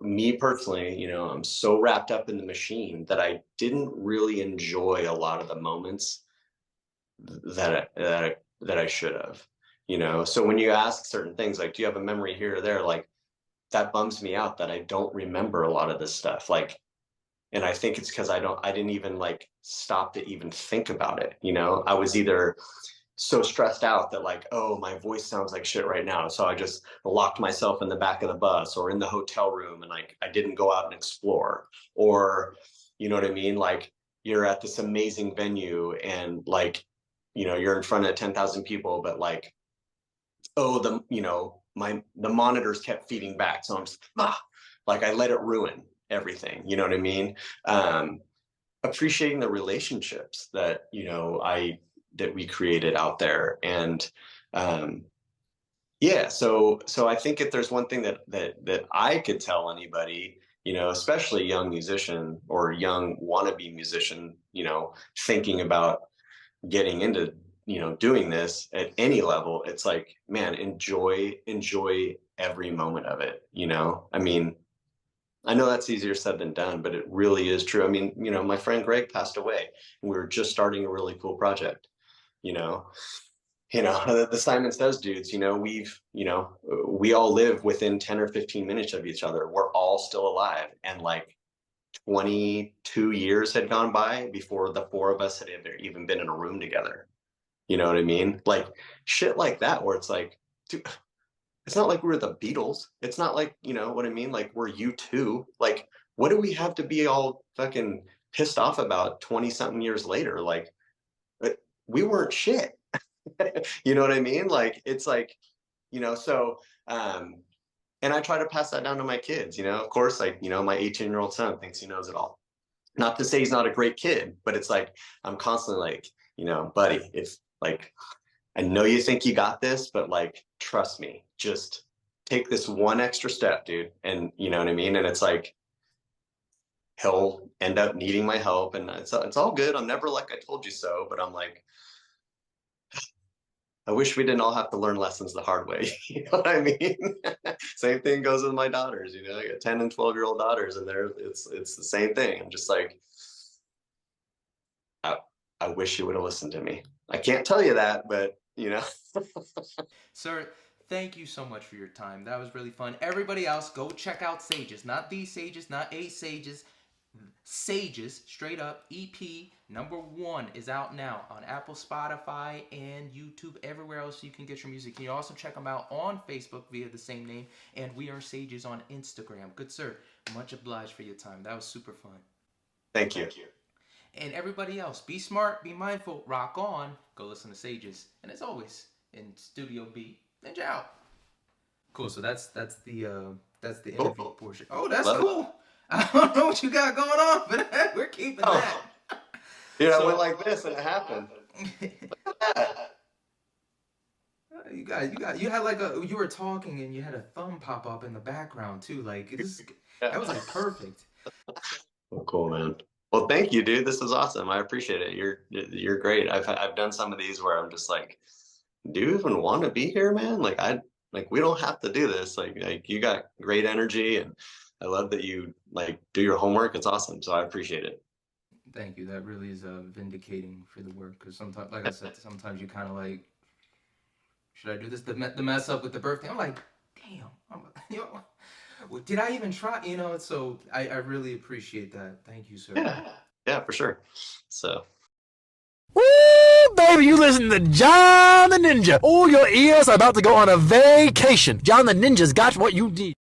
me personally, I'm so wrapped up in the machine that I didn't really enjoy a lot of the moments that I should have. So when you ask certain things, like, do you have a memory here or there? Like, that bums me out that I don't remember a lot of this stuff. Like, and I think it's because I didn't even like stop to even think about it. I was either so stressed out that like, oh, my voice sounds like shit right now. So I just locked myself in the back of the bus or in the hotel room, and like, I didn't go out and explore. Or, you know what I mean? Like, you're at this amazing venue and like, you're in front of 10,000 people, but like, oh, the monitors kept feeding back. So I'm just, like, I let it ruin everything. You know what I mean? appreciating the relationships that, you know, that we created out there. And yeah, so I think if there's one thing that I could tell anybody, you know, especially young musician or young wannabe musician, you know, thinking about getting into, you know, doing this at any level, it's like, man, enjoy every moment of it, you know? I mean, I know that's easier said than done, but it really is true. I mean, you know, my friend Greg passed away, and we were just starting a really cool project, you know. The Simon Says dudes, you know, we all live within 10 or 15 minutes of each other. We're all still alive. And like 22 years had gone by before the four of us had ever even been in a room together. You know what I mean? Like shit like that, where it's like, dude, it's not like we're the Beatles. It's not like, you know what I mean? Like we're U2. Like, what do we have to be all fucking pissed off about 20 something years later? Like, we weren't shit. You know what I mean? Like, it's like, you know, so, and I try to pass that down to my kids, you know, of course, like, you know, my 18-year-old son thinks he knows it all. Not to say he's not a great kid, but it's like, I'm constantly like, you know, buddy, if like, I know you think you got this, but like, trust me, just take this one extra step, dude. And you know what I mean? And it's like, he'll end up needing my help, and it's all good. I'm never like, I told you so, but I'm like, I wish we didn't all have to learn lessons the hard way. You know what I mean? Same thing goes with my daughters, you know, I got 10 and 12-year-old daughters, and it's the same thing. I'm just like, I wish you would have listened to me. I can't tell you that, but you know. Sir, thank you so much for your time. That was really fun. Everybody else, go check out Sages. Not these Sages, not a Sages. Sages, straight up, EP #1 is out now on Apple, Spotify, and YouTube, everywhere else you can get your music. You can also check them out on Facebook via the same name, and We Are Sages on Instagram. Good sir, much obliged for your time. That was super fun. Thank you. And everybody else, be smart, be mindful, rock on, go listen to Sages. And as always, in Studio B, Ninja out. Cool, so that's the interview portion. Oh, that's cool. I don't know what you got going on, but we're keeping that. Dude, I went like this and it happened. Look at that. You had like you were talking and you had a thumb pop up in the background too. Like that was like perfect. Oh, cool, man. Well, thank you, dude. This is awesome. I appreciate it. You're great. I've done some of these where I'm just like, do you even want to be here, man? Like we don't have to do this. Like you got great energy, and I love that you like do your homework. It's awesome. So I appreciate it. Thank you. That really is vindicating for the work, because sometimes, like I said, sometimes you kind of like, should I do this? The mess up with the birthday. I'm like, damn. You know, did I even try? You know. So I really appreciate that. Thank you, sir. Yeah, for sure. So. Woo, baby, you listen to John the Ninja. Oh, your ears are about to go on a vacation. John the Ninja's got what you need.